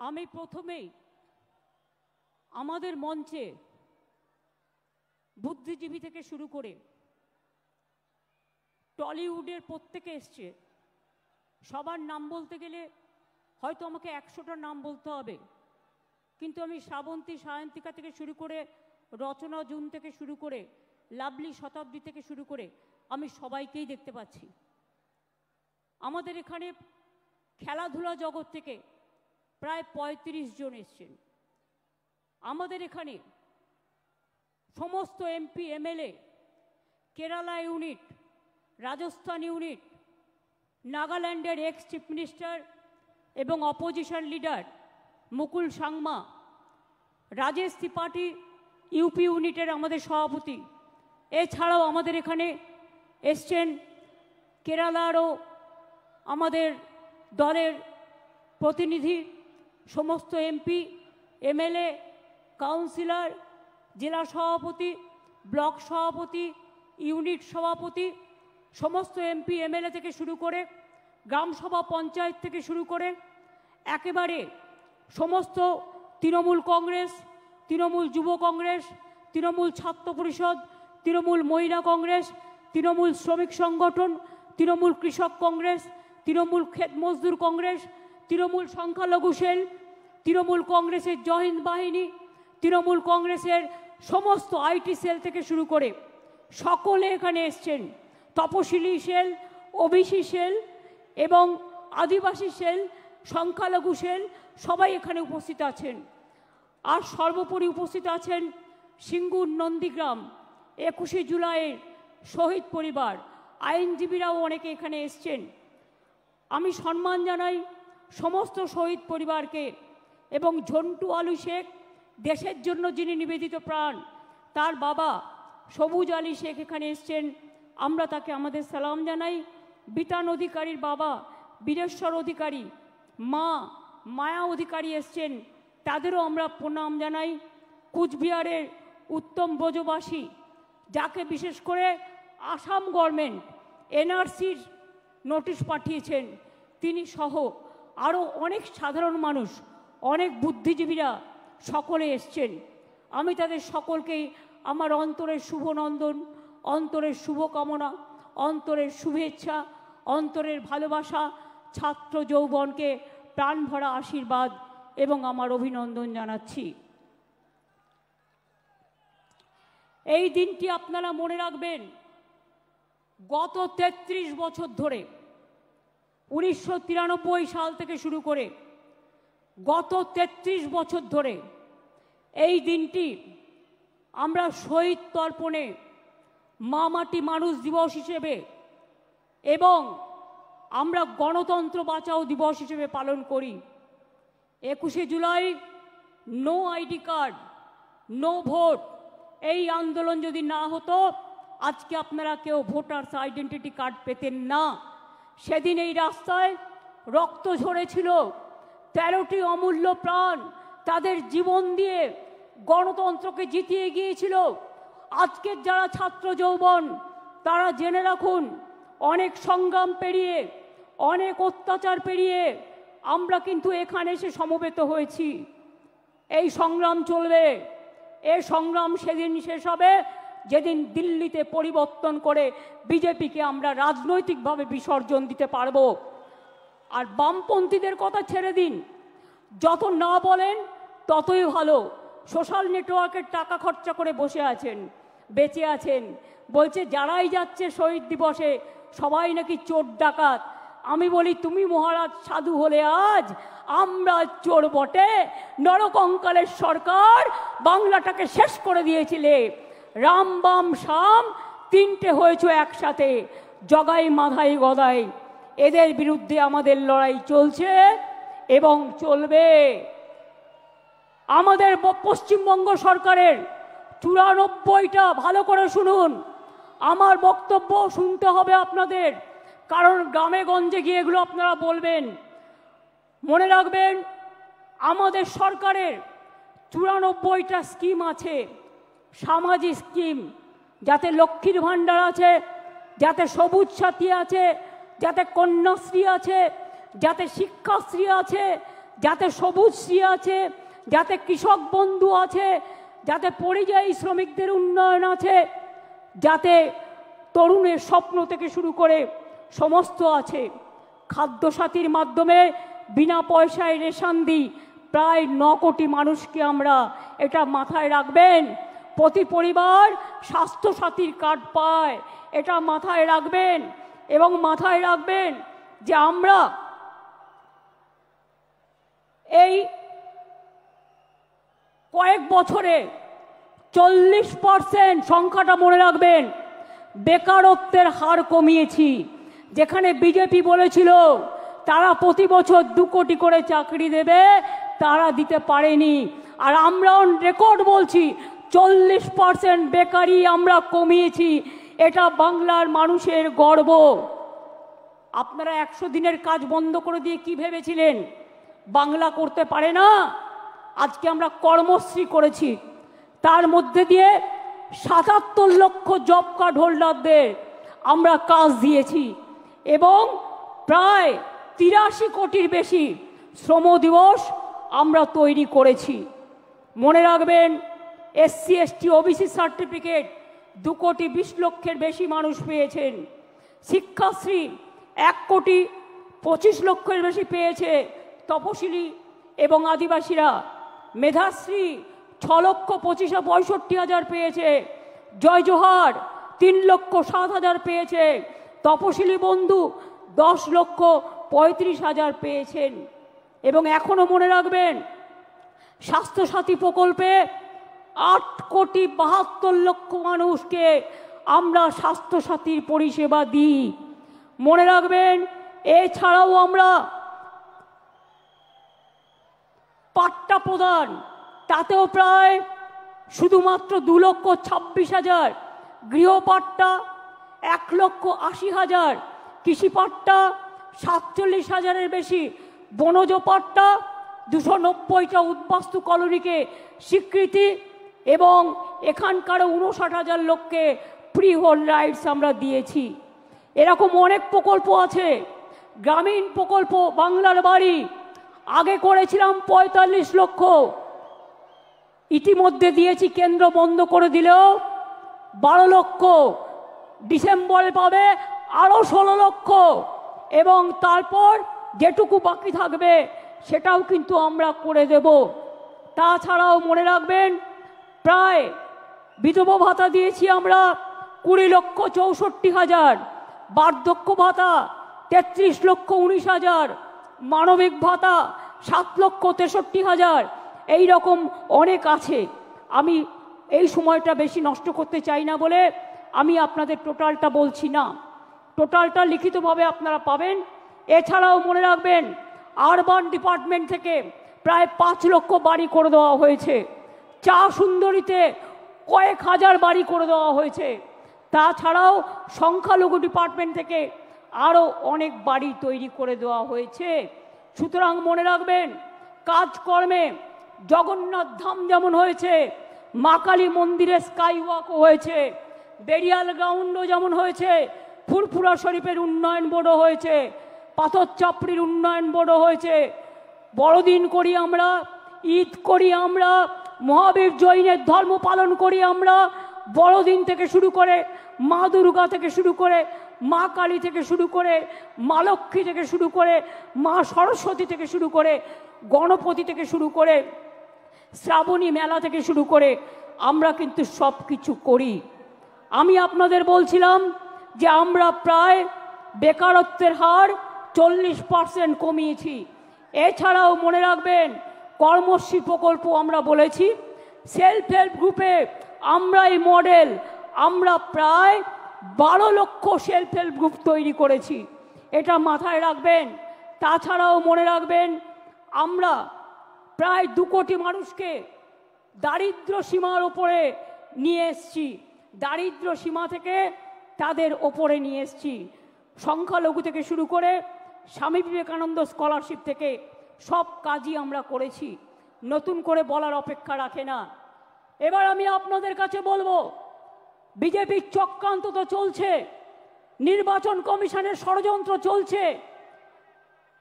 আমি প্রথমেই আমাদের মঞ্চে বুদ্ধিজীবী থেকে শুরু করে টলিউডের প্রত্যেকে এসছে, সবার নাম বলতে গেলে হয়তো আমাকে 100টা নাম বলতে হবে, কিন্তু আমি শ্রাবন্তী সায়ন্তিকা থেকে শুরু করে রচনা জুন থেকে শুরু করে লাভলি শতাব্দী থেকে শুরু করে আমি সবাইকেই দেখতে পাচ্ছি। আমাদের এখানে খেলাধুলা জগৎ থেকে প্রায় 35 জন এসছেন। আমাদের এখানে সমস্ত MP MLA, Kerala unit, Rajasthan unit, নাগাল্যান্ডের এক্স চিফ মিনিস্টার এবং অপোজিশন লিডার মুকুল সাংমা, রাজেশ ত্রিপাঠী ইউপি ইউনিটের আমাদের সভাপতি, এছাড়াও আমাদের এখানে এসছেন কেরালারও আমাদের দলের প্রতিনিধি, সমস্ত এমপি এমএলএ, কাউন্সিলর, জেলা সভাপতি, ব্লক সভাপতি, ইউনিট সভাপতি, সমস্ত এমপি এমএলএ থেকে শুরু করে গ্রামসভা পঞ্চায়েত থেকে শুরু করে একেবারে সমস্ত তৃণমূল কংগ্রেস, তৃণমূল যুব কংগ্রেস, তৃণমূল ছাত্র পরিষদ, তৃণমূল মহিলা কংগ্রেস, তৃণমূল শ্রমিক সংগঠন, তৃণমূল কৃষক কংগ্রেস, তৃণমূল ক্ষেত মজদুর কংগ্রেস, তৃণমূল সংখ্যালঘু সেল, তৃণমূল কংগ্রেসের জহিন্দ বাহিনী, তৃণমূল কংগ্রেসের সমস্ত আইটি সেল থেকে শুরু করে সকলে এখানে এসছেন। তপশিলি সেল, ওবিসি সেল এবং আদিবাসী সেল, সংখ্যালঘু সেল সবাই এখানে উপস্থিত আছেন। আর সর্বোপরি উপস্থিত আছেন সিঙ্গুর নন্দীগ্রাম 21শে জুলাইয়ের শহীদ পরিবার, আইনজীবীরাও অনেকে এখানে এসছেন। আমি সম্মান জানাই সমস্ত শহীদ পরিবারকে এবং ঝন্টু আলী শেখ, দেশের জন্য যিনি নিবেদিত প্রাণ, তার বাবা সবুজ আলী শেখ এখানে এসছেন, আমরা তাকে আমাদের সালাম জানাই। বিতান অধিকারীর বাবা বীরেশ্বর অধিকারী, মা মায়া অধিকারী এসছেন, তাদেরও আমরা প্রণাম জানাই। কুচবিহারের উত্তম ব্রজবাসী, যাকে বিশেষ করে আসাম গভর্নমেন্ট এনআরসির নোটিশ পাঠিয়েছেন, তিনি সহ আরও অনেক সাধারণ মানুষ, অনেক বুদ্ধিজীবীরা সকলে এসছেন। আমি তাদের সকলকেই আমার অন্তরের শুভনন্দন, অন্তরের শুভকামনা, অন্তরের শুভেচ্ছা, অন্তরের ভালোবাসা, ছাত্র যৌবনকে প্রাণ ভরা আশীর্বাদ এবং আমার অভিনন্দন জানাচ্ছি। এই দিনটি আপনারা মনে রাখবেন, গত 33 বছর ধরে 1993 সাল থেকে শুরু করে গত 33 বছর ধরে এই দিনটি আমরা শহীদ তর্পণে মা মাটি মানুষ দিবস হিসেবে এবং আমরা গণতন্ত্র বাঁচাও দিবস হিসেবে পালন করি। 21শে জুলাই no ID card, no vote, এই আন্দোলন যদি না হতো আজকে আপনারা কেউ ভোটার্স আইডেন্টিটি কার্ড পেতেন না। সেদিন এই রাস্তায় রক্ত ঝরেছিল, 13টি অমূল্য প্রাণ তাদের জীবন দিয়ে গণতন্ত্রকে জিতিয়ে গিয়েছিল। আজকের যারা ছাত্র যৌবন, তারা জেনে রাখুন, অনেক সংগ্রাম পেরিয়ে, অনেক অত্যাচার পেরিয়ে আমরা কিন্তু এখানে এসে সমবেত হয়েছি। এই সংগ্রাম চলবে, এই সংগ্রাম সেদিন শেষ হবে যেদিন দিল্লিতে পরিবর্তন করে বিজেপিকে আমরা রাজনৈতিকভাবে বিসর্জন দিতে পারবো। আর বামপন্থীদের কথা ছেড়ে দিন, যত না বলেন ততই ভালো। সোশ্যাল নেটওয়ার্কের টাকা খরচা করে বসে আছেন, বেঁচে আছেন, বলছে যারাই যাচ্ছে শহীদ দিবসে সবাই নাকি চোর ডাকাত। আমি বলি, তুমি মহারাজ সাধু হলে আজ আমরা চোর বটে। নরকঙ্কালের সরকার বাংলাটাকে শেষ করে দিয়েছিলে, রাম বাম শাম তিনটে হয়েছে একসাথে, জগাই মাধাই গদাই। এদের বিরুদ্ধে আমাদের লড়াই চলছে এবং চলবে। আমাদের পশ্চিমবঙ্গ সরকারের 94টা, ভালো করে শুনুন, আমার বক্তব্য শুনতে হবে আপনাদের, কারণ গ্রামে গঞ্জে গিয়ে এগুলো আপনারা বলবেন। মনে রাখবেন, আমাদের সরকারের 94টা স্কিম আছে, সামাজিক স্কিম, যাতে লক্ষ্মীর ভাণ্ডার আছে, যাতে সবুজ সাথী আছে, যাতে কন্যাশ্রী আছে, যাতে শিক্ষাশ্রী আছে, যাতে সবুজশ্রী আছে, যাতে কৃষক বন্ধু আছে, যাতে পরিযায়ী শ্রমিকদের উন্নয়ন আছে, যাতে তরুণের স্বপ্ন থেকে শুরু করে সমস্ত আছে। খাদ্যসাথীর মাধ্যমে বিনা পয়সায় রেশন দিই প্রায় 9 কোটি মানুষকে আমরা, এটা মাথায় রাখবেন। প্রতি পরিবার স্বাস্থ্যসাথীর কার্ড পায়, এটা মাথায় রাখবেন। এবং মাথায় রাখবেন যে আমরা এই কয়েক বছরে 40% সংখ্যাটা মনে রাখবেন, বেকারত্বের হার কমিয়েছি। যেখানে বিজেপি বলেছিল তারা প্রতি বছর 2 কোটি করে চাকরি দেবে, তারা দিতে পারেনি। আর আমরা অন রেকর্ড বলছি 40% বেকারি আমরা কমিয়েছি। এটা বাংলার মানুষের গর্ব। আপনারা 100 দিনের কাজ বন্ধ করে দিয়ে কি ভেবেছিলেন বাংলা করতে পারে না? আজকে আমরা কর্মশ্রী করেছি, তার মধ্যে দিয়ে 77 লক্ষ জব কার্ড হোল্ডারদের আমরা কাজ দিয়েছি এবং প্রায় 83 কোটির বেশি শ্রম দিবস আমরা তৈরি করেছি। মনে রাখবেন, SC ST OBC সার্টিফিকেট 2 কোটি 20 লক্ষের বেশি মানুষ পেয়েছেন। শিক্ষাশ্রী 1 কোটি 25 লক্ষের বেশি পেয়েছে তপশিলি এবং আদিবাসীরা। মেধাশ্রী 6 লক্ষ 65 হাজার পেয়েছে। জয় জোহার 3 লক্ষ 7 হাজার পেয়েছে। তপশিলি বন্ধু 10 লক্ষ 35 হাজার পেয়েছেন। এবং এখনো মনে রাখবেন, স্বাস্থ্যসাথী প্রকল্পে 8 কোটি 72 লক্ষ মানুষকে আমরা স্বাস্থ্যসাথীর পরিষেবা দিই। মনে রাখবেন, এছাড়াও আমরা পাট্টা প্রদান, তাতেও প্রায় শুধুমাত্র 2 লক্ষ 26 হাজার, গৃহপাট্টা 1 লক্ষ 80 হাজার, কৃষিপাট্টা 47 হাজারের বেশি, বনজ পাট্টা 290টা উদ্বাস্তু কলোনিকে স্বীকৃতি এবং এখানকারও 59 হাজার লোককে ফ্রি হোল্ড রাইটস আমরা দিয়েছি। এরকম অনেক প্রকল্প আছে। গ্রামীণ প্রকল্প বাংলার বাড়ি আগে করেছিলাম 45 লক্ষ, ইতিমধ্যে দিয়েছি, কেন্দ্র বন্ধ করে দিলেও 12 লক্ষ, ডিসেম্বরে পাবে আরও 16 লক্ষ এবং তারপর যেটুকু বাকি থাকবে সেটাও কিন্তু আমরা করে দেব। তাছাড়াও মনে রাখবেন, প্রায় বিধবা ভাতা দিয়েছি আমরা 20 লক্ষ 64 হাজার, বার্ধক্য ভাতা 33 লক্ষ 19 হাজার, মানবিক ভাতা 7 লক্ষ 63 হাজার। এই রকম অনেক আছে। আমি এই সময়টা বেশি নষ্ট করতে চাই না বলে আমি আপনাদের টোটালটা বলছি না, টোটালটা লিখিতভাবে আপনারা পাবেন। এছাড়াও মনে রাখবেন, আরবান ডিপার্টমেন্ট থেকে প্রায় 5 লক্ষ বাড়ি করে দেওয়া হয়েছে। চা সুন্দরীতে কয়েক হাজার বাড়ি করে দেওয়া হয়েছে। তাছাড়াও সংখ্যালঘু ডিপার্টমেন্ট থেকে আরও অনেক বাড়ি তৈরি করে দেওয়া হয়েছে। সুতরাং মনে রাখবেন, কাজকর্মে জগন্নাথ ধাম যেমন হয়েছে, মা কালী মন্দিরে স্কাই ওয়াকও হয়েছে, বেরিয়াল গ্রাউন্ডও যেমন হয়েছে, ফুরফুরা শরীফের উন্নয়ন বোর্ডও হয়েছে, পাথর চাপড়ির উন্নয়ন বোর্ডও হয়েছে। বড়দিন করি আমরা, ঈদ করি আমরা, মহাবীর জৈনের ধর্ম পালন করি আমরা। বড়দিন থেকে শুরু করে মা দুর্গা থেকে শুরু করে মা কালী থেকে শুরু করে মা লক্ষ্মী থেকে শুরু করে মা সরস্বতী থেকে শুরু করে গণপতি থেকে শুরু করে শ্রাবণী মেলা থেকে শুরু করে আমরা কিন্তু সব কিছু করি। আমি আপনাদের বলছিলাম যে আমরা প্রায় বেকারত্বের হার 40% কমিয়েছি। এছাড়াও মনে রাখবেন, কর্মশ্রী প্রকল্প আমরা বলেছি, সেলফ হেল্প গ্রুপে আমরাই মডেল। আমরা প্রায় 12 লক্ষ সেলফ হেল্প গ্রুপ তৈরি করেছি, এটা মাথায় রাখবেন। তাছাড়াও মনে রাখবেন, আমরা প্রায় 2 কোটি মানুষকে দারিদ্র সীমার ওপরে নিয়ে এসছি, দারিদ্র সীমা থেকে তাদের ওপরে নিয়ে এসছি। সংখ্যালঘু থেকে শুরু করে স্বামী বিবেকানন্দ স্কলারশিপ থেকে সব কাজই আমরা করেছি, নতুন করে বলার অপেক্ষা রাখে না। এবার আমি আপনাদের কাছে বলবো, বিজেপির চক্রান্ত তো চলছে, নির্বাচন কমিশনের ষড়যন্ত্র চলছে।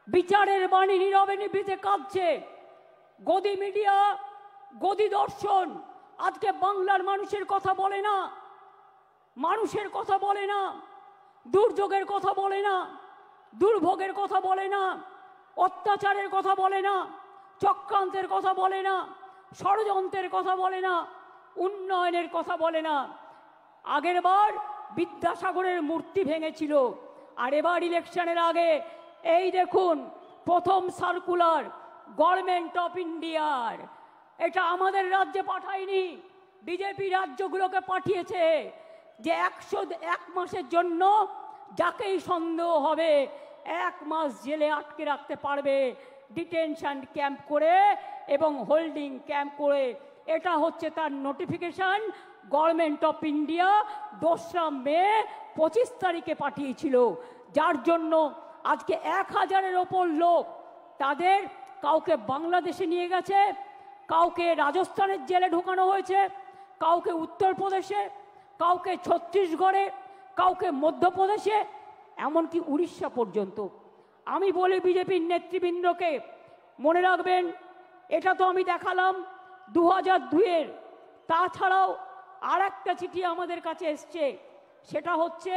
বিচারের বাণী নীরবে নিভৃতে কাঁদছে। গদি মিডিয়া, গদি দর্শন আজকে বাংলার মানুষের কথা বলে না, মানুষের কথা বলে না, দুর্যোগের কথা বলে না, দুর্ভোগের কথা বলে না, অত্যাচারের কথা বলে না, চক্রান্তের কথা বলে না, ষড়যন্ত্রের কথা বলে না, উন্নয়নের কথা বলে না। আগের বার বিদ্যাসাগরের মূর্তি ভেঙেছিল, আর এবার ইলেকশনের আগে এই দেখুন প্রথম সার্কুলার গভর্নমেন্ট অফ ইন্ডিয়ার, এটা আমাদের রাজ্যে পাঠায়নি, বিজেপি রাজ্যগুলোকে পাঠিয়েছে, যে 101 মাসের জন্য যাকেই সন্দেহ হবে 1 মাস জেলে আটকে রাখতে পারবে, ডিটেনশন ক্যাম্প করে এবং হোল্ডিং ক্যাম্প করে। এটা হচ্ছে তার নোটিফিকেশন গভর্নমেন্ট অফ ইন্ডিয়া 2রা মে 25 তারিখে পাঠিয়েছিল, যার জন্য আজকে 1000-এর ওপর লোক, তাদের কাউকে বাংলাদেশে নিয়ে গেছে, কাউকে রাজস্থানের জেলে ঢোকানো হয়েছে, কাউকে উত্তরপ্রদেশে, কাউকে ছত্তিশগড়ে, কাউকে মধ্যপ্রদেশে, এমনকি উড়িষ্যা পর্যন্ত। আমি বলি বিজেপির নেতৃবৃন্দকে, মনে রাখবেন এটা তো আমি দেখালাম 2002-এর, তাছাড়াও আর একটা চিঠি আমাদের কাছে এসছে, সেটা হচ্ছে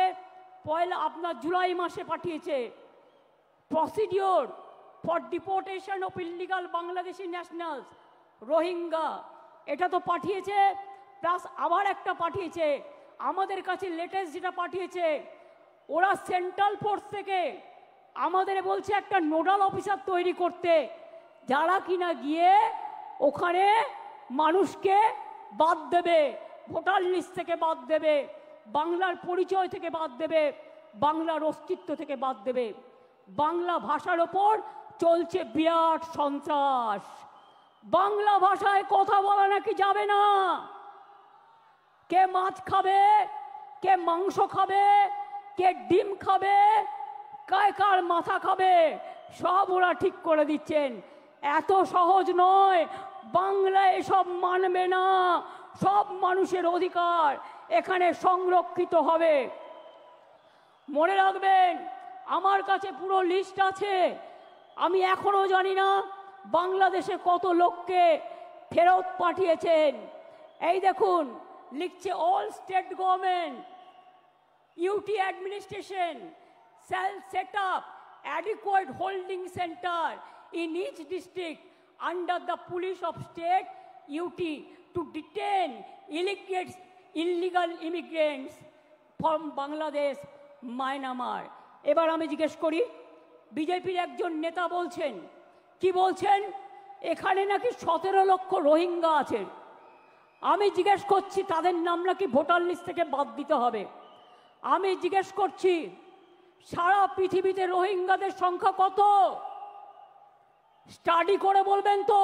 আপনার জুলাই মাসে পাঠিয়েছে, procedure for deportation of illegal Bangladeshi nationals Rohingya, এটা তো পাঠিয়েছে, প্লাস আবার একটা পাঠিয়েছে আমাদের কাছে লেটেস্ট যেটা পাঠিয়েছে, ওরা সেন্ট্রাল ফোর্স থেকে আমাদের বলছে একটা নোডাল অফিসার তৈরি করতে, যারা কিনা গিয়ে ওখানে মানুষকে বাদ দেবে, ভোটার লিস্ট থেকে বাদ দেবে, বাংলার পরিচয় থেকে বাদ দেবে, বাংলার অস্তিত্ব থেকে বাদ দেবে। বাংলা ভাষার ওপর চলছে বিরাট সন্ত্রাস, বাংলা ভাষায় কথা বলা নাকি যাবে না, কে মাছ খাবে, কে মাংস খাবে, কে ডিম খাবে, কার মাথা খাবে, সব ওরা ঠিক করে দিচ্ছেন। এত সহজ নয়, বাংলা এসব মানবে না, সব মানুষের অধিকার এখানে সংরক্ষিত হবে। মনে রাখবেন আমার কাছে পুরো লিস্ট আছে, আমি এখনো জানি না বাংলাদেশে কত লোককে ফেরত পাঠিয়েছেন। এই দেখুন লিখছে all state government UT administration shall set up adequate holding center in each district under the police of state UT to detain illegal immigrants from Bangladesh, Myanmar. এবার আমি জিজ্ঞেস করি, বিজেপির একজন নেতা বলছেন, কি বলছেন, এখানে নাকি 17 লক্ষ রোহিঙ্গা আছে। আমি জিজ্ঞেস করছি তাদের নাম নাকি ভোটার লিস্ট থেকে বাদ দিতে হবে। আমি জিজ্ঞেস করছি সারা পৃথিবীতে রোহিঙ্গাদের সংখ্যা কত, স্টাডি করে বলবেন তো।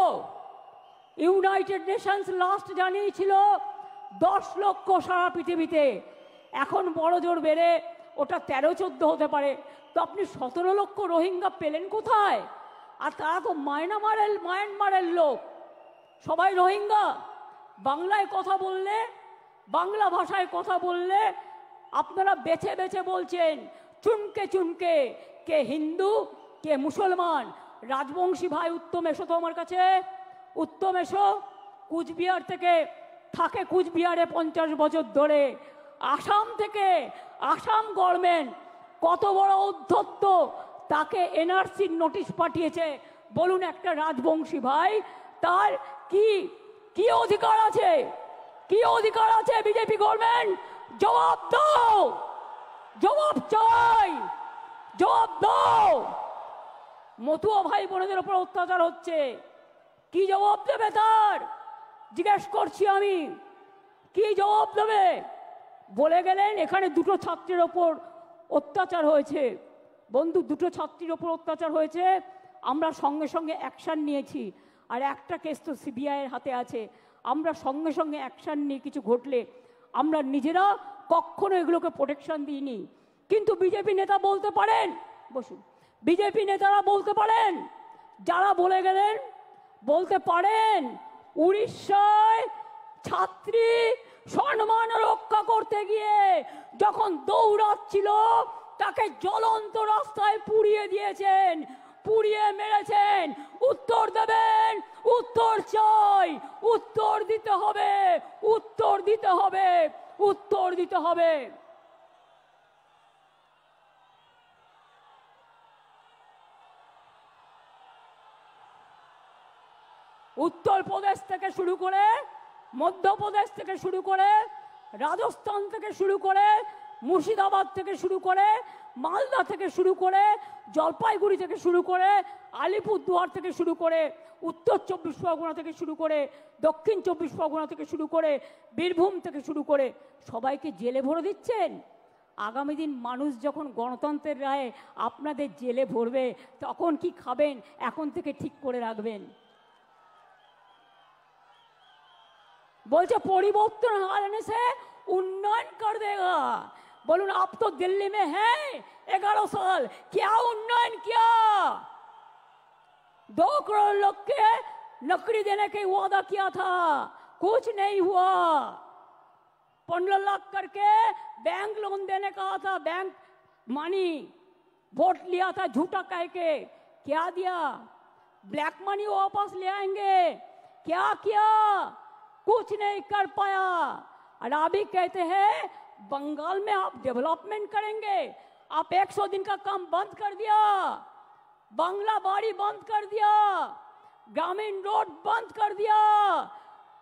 ইউনাইটেড নেশনস লাস্ট জানিয়েছিল 10 লক্ষ সারা পৃথিবীতে, এখন বড় জোর বেড়ে ওটা 13-14 হতে পারে। তো আপনি 17 লক্ষ রোহিঙ্গা পেলেন কোথায়? আর তারা তো মায়ানমারের লোক, সবাই রোহিঙ্গা। বাংলায় কথা বললে, বাংলা ভাষায় কথা বললে আপনারা বেছে বেছে বলছেন, চুনকে চুনকে, কে হিন্দু কে মুসলমান। রাজবংশী ভাই উত্তম এসো তো আমার কাছে, উত্তম এসো। কুচবিহার থেকে থাকে, কুচবিহারে 50 বছর ধরে। আসাম থেকে, আসাম গভর্নমেন্ট কত বড় উদ্ধত্ত, তাকে NRCর নোটিশ পাঠিয়েছে। বলুন একটা রাজবংশী ভাই তার কি কি অধিকার আছে, কি অধিকার আছে? বিজেপি গভর্নমেন্ট জবাব দাও, জবাব চাই, জবাব দাও। মতুয়া ভাই বোনদের উপর অত্যাচার হচ্ছে, কি জবাব দেবে তার? জিজ্ঞেস করছি আমি, কি জবাব দেবে? বলে গেলেন এখানে 2টো ছাত্রের ওপর অত্যাচার হয়েছে। বন্ধু, 2টো ছাত্রীর ওপর অত্যাচার হয়েছে, আমরা সঙ্গে সঙ্গে অ্যাকশান নিয়েছি। আর একটা কেস তো CBI-এর হাতে আছে, আমরা সঙ্গে সঙ্গে অ্যাকশান নিয়ে কিছু ঘটলে আমরা নিজেরা কখনো এগুলোকে প্রোটেকশন দিইনি। কিন্তু বিজেপি নেতা বলতে পারেন, বসুন, বিজেপি নেতারা বলতে পারেন, যারা বলে গেলেন বলতে পারেন উড়িষ্যায় ছাত্রী সম্মান রক্ষা করতে গিয়ে যখন দৌড়াচ্ছিল তাকে জ্বলন্ত রাস্তায় পুড়িয়ে দিয়েছেন। পুড়িয়ে মেরেছেন, উত্তর দেবেন। উত্তর চাই, উত্তর দিতে হবে, উত্তর দিতে হবে, উত্তর দিতে হবে। উত্তরপ্রদেশ থেকে শুরু করে, মধ্যপ্রদেশ থেকে শুরু করে, রাজস্থান থেকে শুরু করে, মুর্শিদাবাদ থেকে শুরু করে, মালদা থেকে শুরু করে, জলপাইগুড়ি থেকে শুরু করে, আলিপুরদুয়ার থেকে শুরু করে, উত্তর 24 পরগনা থেকে শুরু করে, দক্ষিণ 24 পরগনা থেকে শুরু করে, বীরভূম থেকে শুরু করে সবাইকে জেলে ভরে দিচ্ছেন। আগামী দিন মানুষ যখন গণতন্ত্রের রায়ে আপনাদের জেলে ভরবে, তখন কি খাবেন এখন থেকে ঠিক করে রাখবেন। बोलते परिवर्तन आने से उन्नयन कर देगा। बोलून आप तो दिल्ली में हैं 11 साल, क्या उन्नयन किया? 2 करोड़ लोग के नौकरी देने का वादा किया था, कुछ नहीं हुआ। 15 लाख करके बैंक लोन देने का था, बैंक मनी वोट लिया था झूठा कह के, क्या दिया? ब्लैक मनी वापस ले आएंगे, क्या किया? कुछ नहीं कर पाया। और अभी कहते हैं बंगाल में आप डेवलपमेंट करेंगे, आप 100 दिन का काम बंद कर दिया, बांग्ला बाड़ी बंद कर दिया, ग्रामीण रोड बंद कर दिया,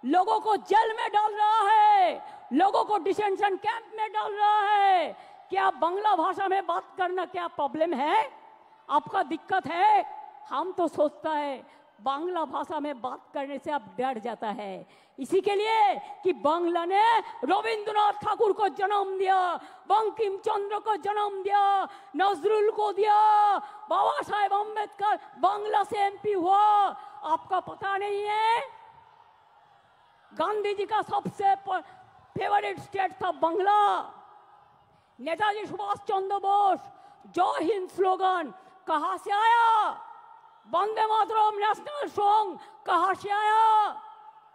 लोगों को जेल में डाल रहा है, लोगों को डिटेंशन कैंप में डाल रहा है। क्या बांग्ला भाषा में बात करना क्या प्रॉब्लम है? आपका दिक्कत है? हम तो सोचता है बांग्ला भाषा में बात करने से आप डर जाता है, इसी के लिए कि बांग्ला ने रविंद्रनाथ ठाकुर को जन्म दिया, बंकिम चंद्र को जन्म दिया, नजरुल को दिया, बाबा साहेब अम्बेडकर बांग्ला से एमपी हुआ। आपका पता नहीं है? गांधी जी का सबसे फेवरेट स्टेट था बांग्ला। नेताजी सुभाष चंद्र बोस जय हिंद स्लोगन कहां से आया? वंदे मातरम नेशनल सॉन्ग कहां से आया?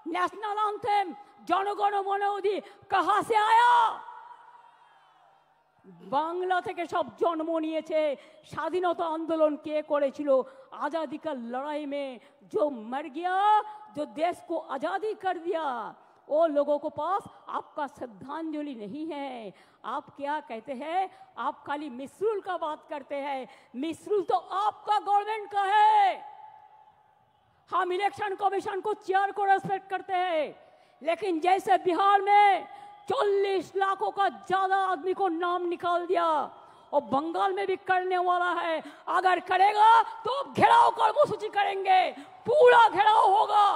नेशनल एंथम जनगण मन अधि कहां से आया? बांग्ला থেকে সব জন্ম নিয়েছে। স্বাধীনতা आंदोलन কে করেছিল? आजादी का लड़ाई में जो मर गया, जो देश को आजादी कर दिया, वो लोगों को पास आपका श्रद्धांजलि नहीं है। आप क्या कहते हैं? आप खाली मिसरूल का बात करते हैं। मिसरूल तो आपका गवर्नमेंट का है। हम इलेक्शन कमीशन को चेयर को रेस्पेक्ट करते हैं, लेकिन जैसे बिहार में 40 लाखों का ज्यादा आदमी को नाम निकाल दिया, और बंगाल में भी करने वाला है। अगर करेगा तो घेराव कर्मसूची करेंगे, पूरा घेराव होगा,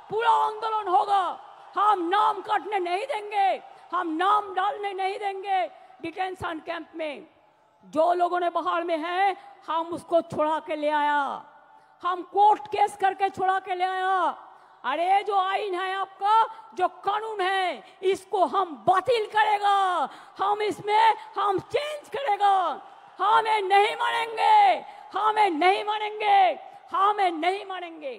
पूरा आंदोलन होगा। हम नाम काटने नहीं देंगे, हम नाम डालने नहीं देंगे डिटेंशन कैंप में। जो लोगों ने बाहर में है, हम उसको छुड़ा के ले आया, हम कोर्ट केस करके छुड़ा के ले आया। अरे जो आईन है आपका, जो कानून है, इसको हम बातिल करेगा, हम इसमें हम चेंज करेगा। हमें नहीं मानेंगे, हमें नहीं मानेंगे, हमें नहीं मानेंगे।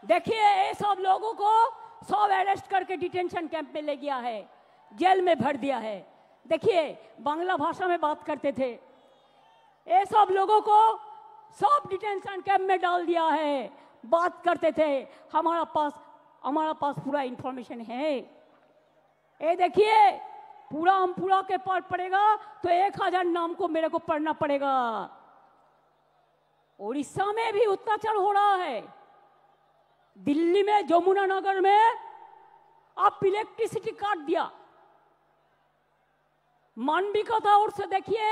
देखिए ये सब लोगों को सब अरेस्ट करके डिटेंशन कैंप में ले गया है, जेल में भर दिया है। देखिए बांग्ला भाषा में बात करते थे, ये सब लोगों को सब डिटेंशन कैंप में डाल दिया है, बात करते थे। हमारा पास पूरा इंफॉर्मेशन है। ये देखिए पूरा हम पूरा के पार पड़ेगा तो 1000 नाम को मेरे को पढ़ना पड़ेगा। उड़ीसा में भी अत्याचार हो रहा है, दिल्ली में जमुना नगर में आप इलेक्ट्रिसिटी काट दिया, मानविकता और से देखिए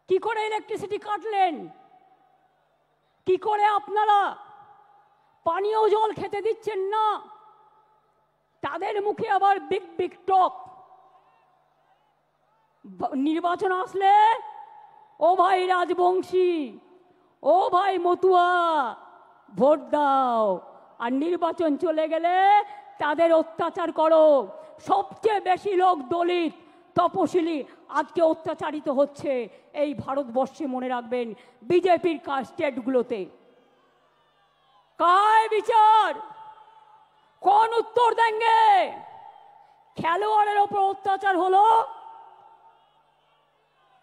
কি করে ইলেকট্রিসিটি কাটলেন, কি করে আপনারা পানীয় জল খেতে দিচ্ছেন না, তাদের মুখে আবার বিগ বিগ টক। নির্বাচন আসলে ও ভাই রাজবংশী, ও ভাই মতুয়া ভোট দাও, আর নির্বাচন চলে গেলে তাদের অত্যাচার করো। সবচেয়ে বেশি লোক দলিত তপশিলি আজকে অত্যাচারিত হচ্ছে এই ভারতবর্ষে, মনে রাখবেন বিজেপির স্টেটগুলোতে। কায় বিচার, कौन उत्तर देंगे? খেলোয়াড়ের ওপর অত্যাচার হলো,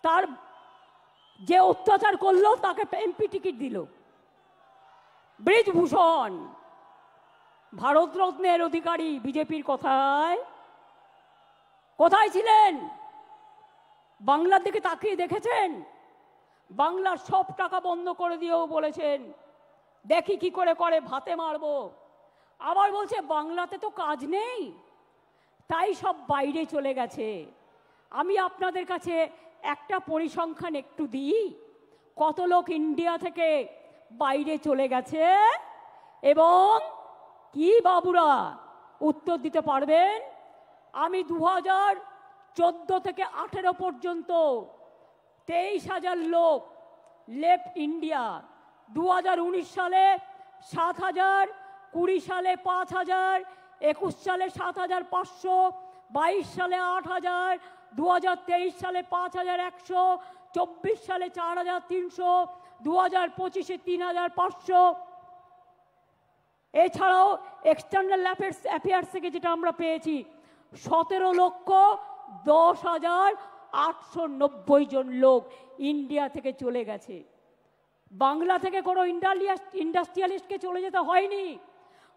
তার যে অত্যাচার করলো তাকে এমপি টিকিট দিল। ব্রিজভূষণ ভারতরত্নের অধিকারী বিজেপির কথায় কোথায় ছিলেন? বাংলার দিকে তাকিয়ে দেখেছেন? বাংলার সব টাকা বন্ধ করে দিয়েও বলেছেন দেখি কি করে করে ভাতে মারবো। আবার বলছে বাংলাতে তো কাজ নেই, তাই সব বাইরে চলে গেছে। আমি আপনাদের কাছে একটা পরিসংখ্যান একটু দিই, কত লোক ইন্ডিয়া থেকে বাইরে চলে গেছে এবং কি বাবুরা উত্তর দিতে পারবেন? আমি 2014 থেকে 18 পর্যন্ত 23,000 লোক লেফট ইন্ডিয়া। 2019 সালে 7,000, 20 সালে 5,000, 21 সালে 7,500, 22 সালে 8,000, 2023 সালে 5,100, 24 সালে 4,300, 2025-এ 3,500। এছাড়াও এক্সটার্নাল অ্যাফেয়ার্স থেকে যেটা আমরা পেয়েছি 17,10,890 জন লোক ইন্ডিয়া থেকে চলে গেছে। বাংলা থেকে কোনো ইন্ডাস্ট্রিয়ালিস্টকে চলে যেতে হয়নি,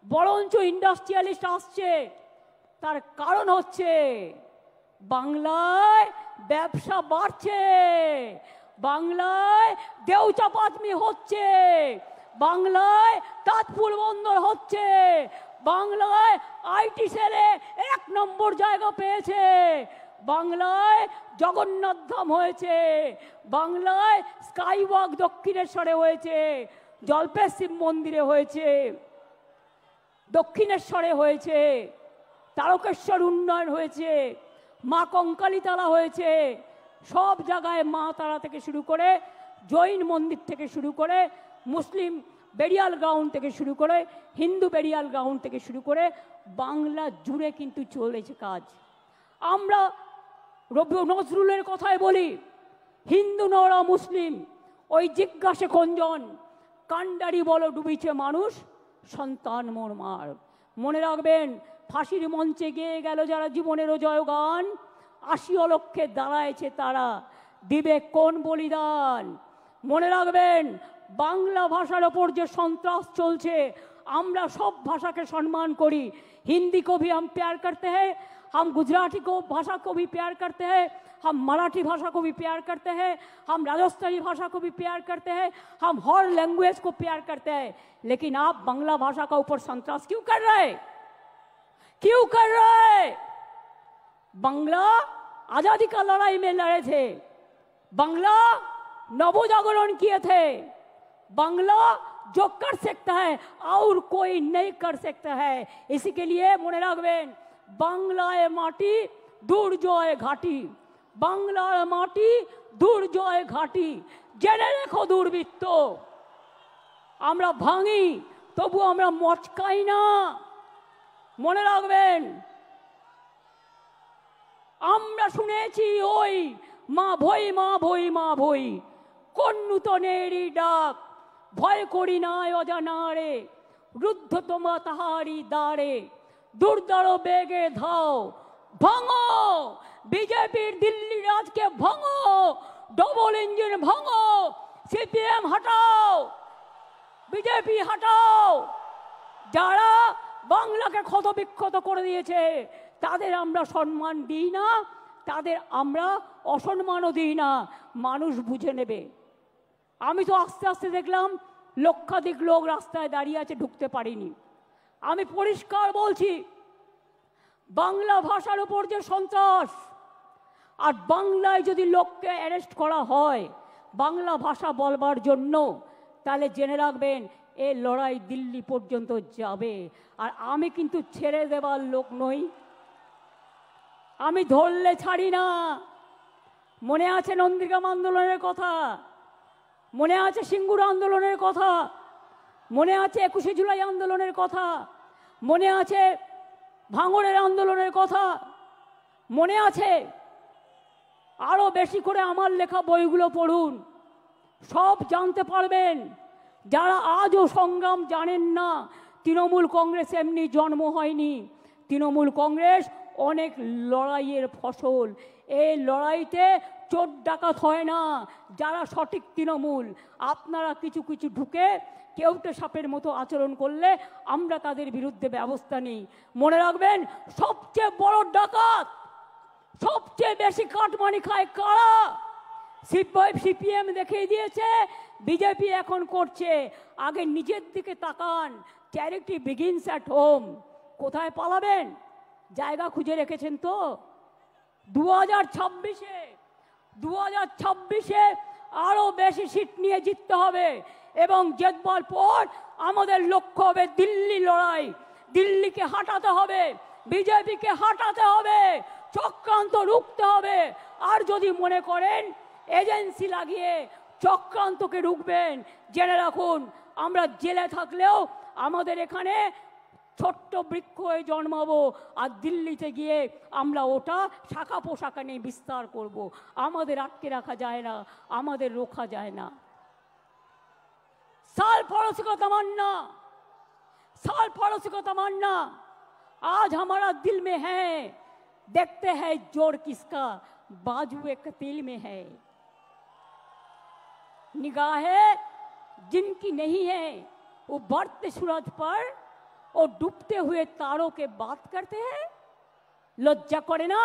বরঞ্চ ইন্ডাস্ট্রিয়ালিস্ট আসছে। তার কারণ হচ্ছে বাংলায় ব্যবসা বাড়ছে, বাংলায় দেউচাপাতমি হচ্ছে, বাংলায় তাঁতপুর বন্দর হচ্ছে, বাংলায় আইটি সেলে 1 নম্বর জায়গা পেয়েছে, বাংলায় জগন্নাথ ধাম হয়েছে, বাংলায় স্কাইওয়াক দক্ষিণেশ্বরে হয়েছে, জল্পেশ শিব মন্দিরে হয়েছে, দক্ষিণেশ্বরে হয়েছে, তারকেশ্বর উন্নয়ন হয়েছে, মা কঙ্কালীতলা হয়েছে। সব জায়গায় মা তারা থেকে শুরু করে, জৈন মন্দির থেকে শুরু করে, মুসলিম বেরিয়াল গ্রাউন্ড থেকে শুরু করে, হিন্দু বেরিয়াল গ্রাউন্ড থেকে শুরু করে বাংলা জুড়ে কিন্তু চলেছে কাজ। আমরা নজরুলের কথায় বলি, হিন্দু নরা মুসলিম ওই জিজ্ঞাসে কোনজন, কান্ডারি বলো ডুবিছে মানুষ, সন্তান মোর মার। মনে রাখবেন, ফাঁসির মঞ্চে গেয়ে গেল যারা জীবনেরও জয়গান, 80 লক্ষে দাঁড়ায়ছে তারা, দিবে কোন বলিদান। মনে রাখবেন, বাংলা ভাষার ওপর যে সন্ত্রাস চলছে, আমরা সব ভাষাকে সম্মান করি। हिंदी को भी हम प्यार करते हैं, हम गुजराती को भाषा को भी प्यार करते हैं, हम मराठी भाषा को भी प्यार करते हैं, हम राजस्थानी भाषा को भी प्यार करते हैं, हम हर लैंग्वेज को प्यार करते हैं। लेकिन आप बांग्ला भाषा का ऊपर संतरास क्यों कर रहे हैं? क्यों कर रहे हैं? बांग्ला आजादी का लड़ाई में लड़े थे, बांग्ला नवजागरण किए थे, बांग्ला जो कर सकता है और कोई नहीं कर सकता है। इसी के लिए মনে রাখবেন, বাংলায় মাটি দুর্জয় ঘাটি, বাংলার মাটি দুর্জয় ঘাটি। জেনে রেখো দুর্বৃত্ত, আমরা ভাঙি তবু আমরা মচকাই না। মনে রাখবেন, আমরা শুনেছি ওই মা ভই মা ভই মা ভই, কোন নূতনেরই ডাক, ভয় করি নাই অজানারে, রুদ্ধ তোমা তাহারি দ্বারে, দুর্দার বেগে ধাও, ভাঙো বিজেপির দিল্লি রাজকে, ভাঙো ডবল ইঞ্জিন, ভাঙো সিপিএম হটাও, বিজেপি হটাও। যারা বাংলাকে ক্ষত বিক্ষত করে দিয়েছে তাদের আমরা সম্মান দিই না, তাদের আমরা অসম্মানও দিই না, মানুষ বুঝে নেবে। আমি তো আস্তে আস্তে দেখলাম লক্ষাধিক লোক রাস্তায় দাঁড়িয়ে আছে, ঢুকতে পারিনি। আমি পরিষ্কার বলছি, বাংলা ভাষার উপর যে সন্ত্রাস, আর বাংলায় যদি লোককে অ্যারেস্ট করা হয় বাংলা ভাষা বলবার জন্য, তাহলে জেনে রাখবেন এই লড়াই দিল্লি পর্যন্ত যাবে। আর আমি কিন্তু ছেড়ে দেবার লোক নই, আমি ধরলে ছাড়ি না। মনে আছে নন্দীগ্রাম আন্দোলনের কথা, মনে আছে সিঙ্গুর আন্দোলনের কথা, মনে আছে 21শে জুলাই আন্দোলনের কথা, মনে আছে ভাঙড়ের আন্দোলনের কথা, মনে আছে। আরো বেশি করে আমার লেখা বইগুলো পড়ুন, সব জানতে পারবেন। যারা আজও সংগ্রাম জানেন না তৃণমূল কংগ্রেস এমনি জন্ম হয়নি। তৃণমূল কংগ্রেস অনেক লড়াইয়ের ফসল। এই লড়াইতে চোর ডাকাত হয় না যারা সঠিক তৃণমূল। আপনারা কিছু কিছু ঢুকে কেউটে সাপের মতো আচরণ করলে আমরা তাদের বিরুদ্ধে ব্যবস্থা নিই। মনে রাখবেন, সবচেয়ে বড় ডাকাত, সবচেয়ে বেশি কাটমানি খায় কারা? সিপিএম দেখিয়ে দিয়েছে, বিজেপি এখন করছে। আগে নিজের দিকে তাকান। Charity begins at home. কোথায় পালাবেন? জায়গা খুঁজে রেখেছেন তো? 2026-এ আরো বেশি সিট নিয়ে জিততে হবে এবং জেতবার পর আমাদের লক্ষ্য হবে দিল্লি লড়াই। দিল্লিকে হাঁটাতে হবে, বিজেপিকে হাঁটাতে হবে, চক্রান্ত রুখতে হবে। আর যদি মনে করেন এজেন্সি লাগিয়ে চক্রান্তকে রুখবেন, জেনে রাখুন আমরা জেলে থাকলেও আমাদের এখানে ছোট্ট বৃক্ষ হয়ে জন্মাবো, আর দিল্লিতে গিয়ে আমরা ওটা শাখা পোশাখা নিয়ে বিস্তার করব। আমাদের আটকে রাখা যায় না, আমাদের রোখা যায় না। साल पड़ोसी को तमन्ना, साल पड़ोसी को तमन्ना आज हमारा दिल में है। देखते हैं जोर किसका बाजुए कतील में है। निगाहें जिनकी नहीं है वो बढ़ते सूरज पर और डूबते हुए तारों के बात करते हैं। लज्जा करे ना?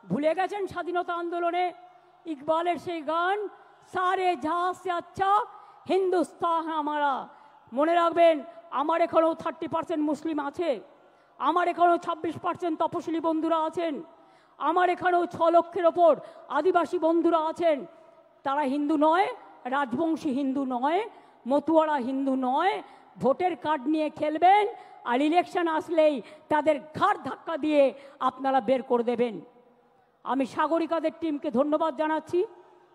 भूले गए स्वाधीनता आंदोलने इकबालेर से गान, सारे जहां से अच्छा हिंदुस्तान हमारा। মনে রাখবেন, আমার এখানেও 30% মুসলিম আছে, আমার এখানেও 26% তপশিলি বন্ধুরা আছেন, আমার এখানেও 6 লক্ষের ওপর আদিবাসী বন্ধুরা আছেন। তারা হিন্দু নয়, রাজবংশী হিন্দু নয়, মতুয়ারা হিন্দু নয়। ভোটের কার্ড নিয়ে খেলবেন আর ইলেকশন আসলেই তাদের ঘাড় ধাক্কা দিয়ে আপনারা বের করে দেবেন। আমি সাগরিকাদের টিমকে ধন্যবাদ জানাচ্ছি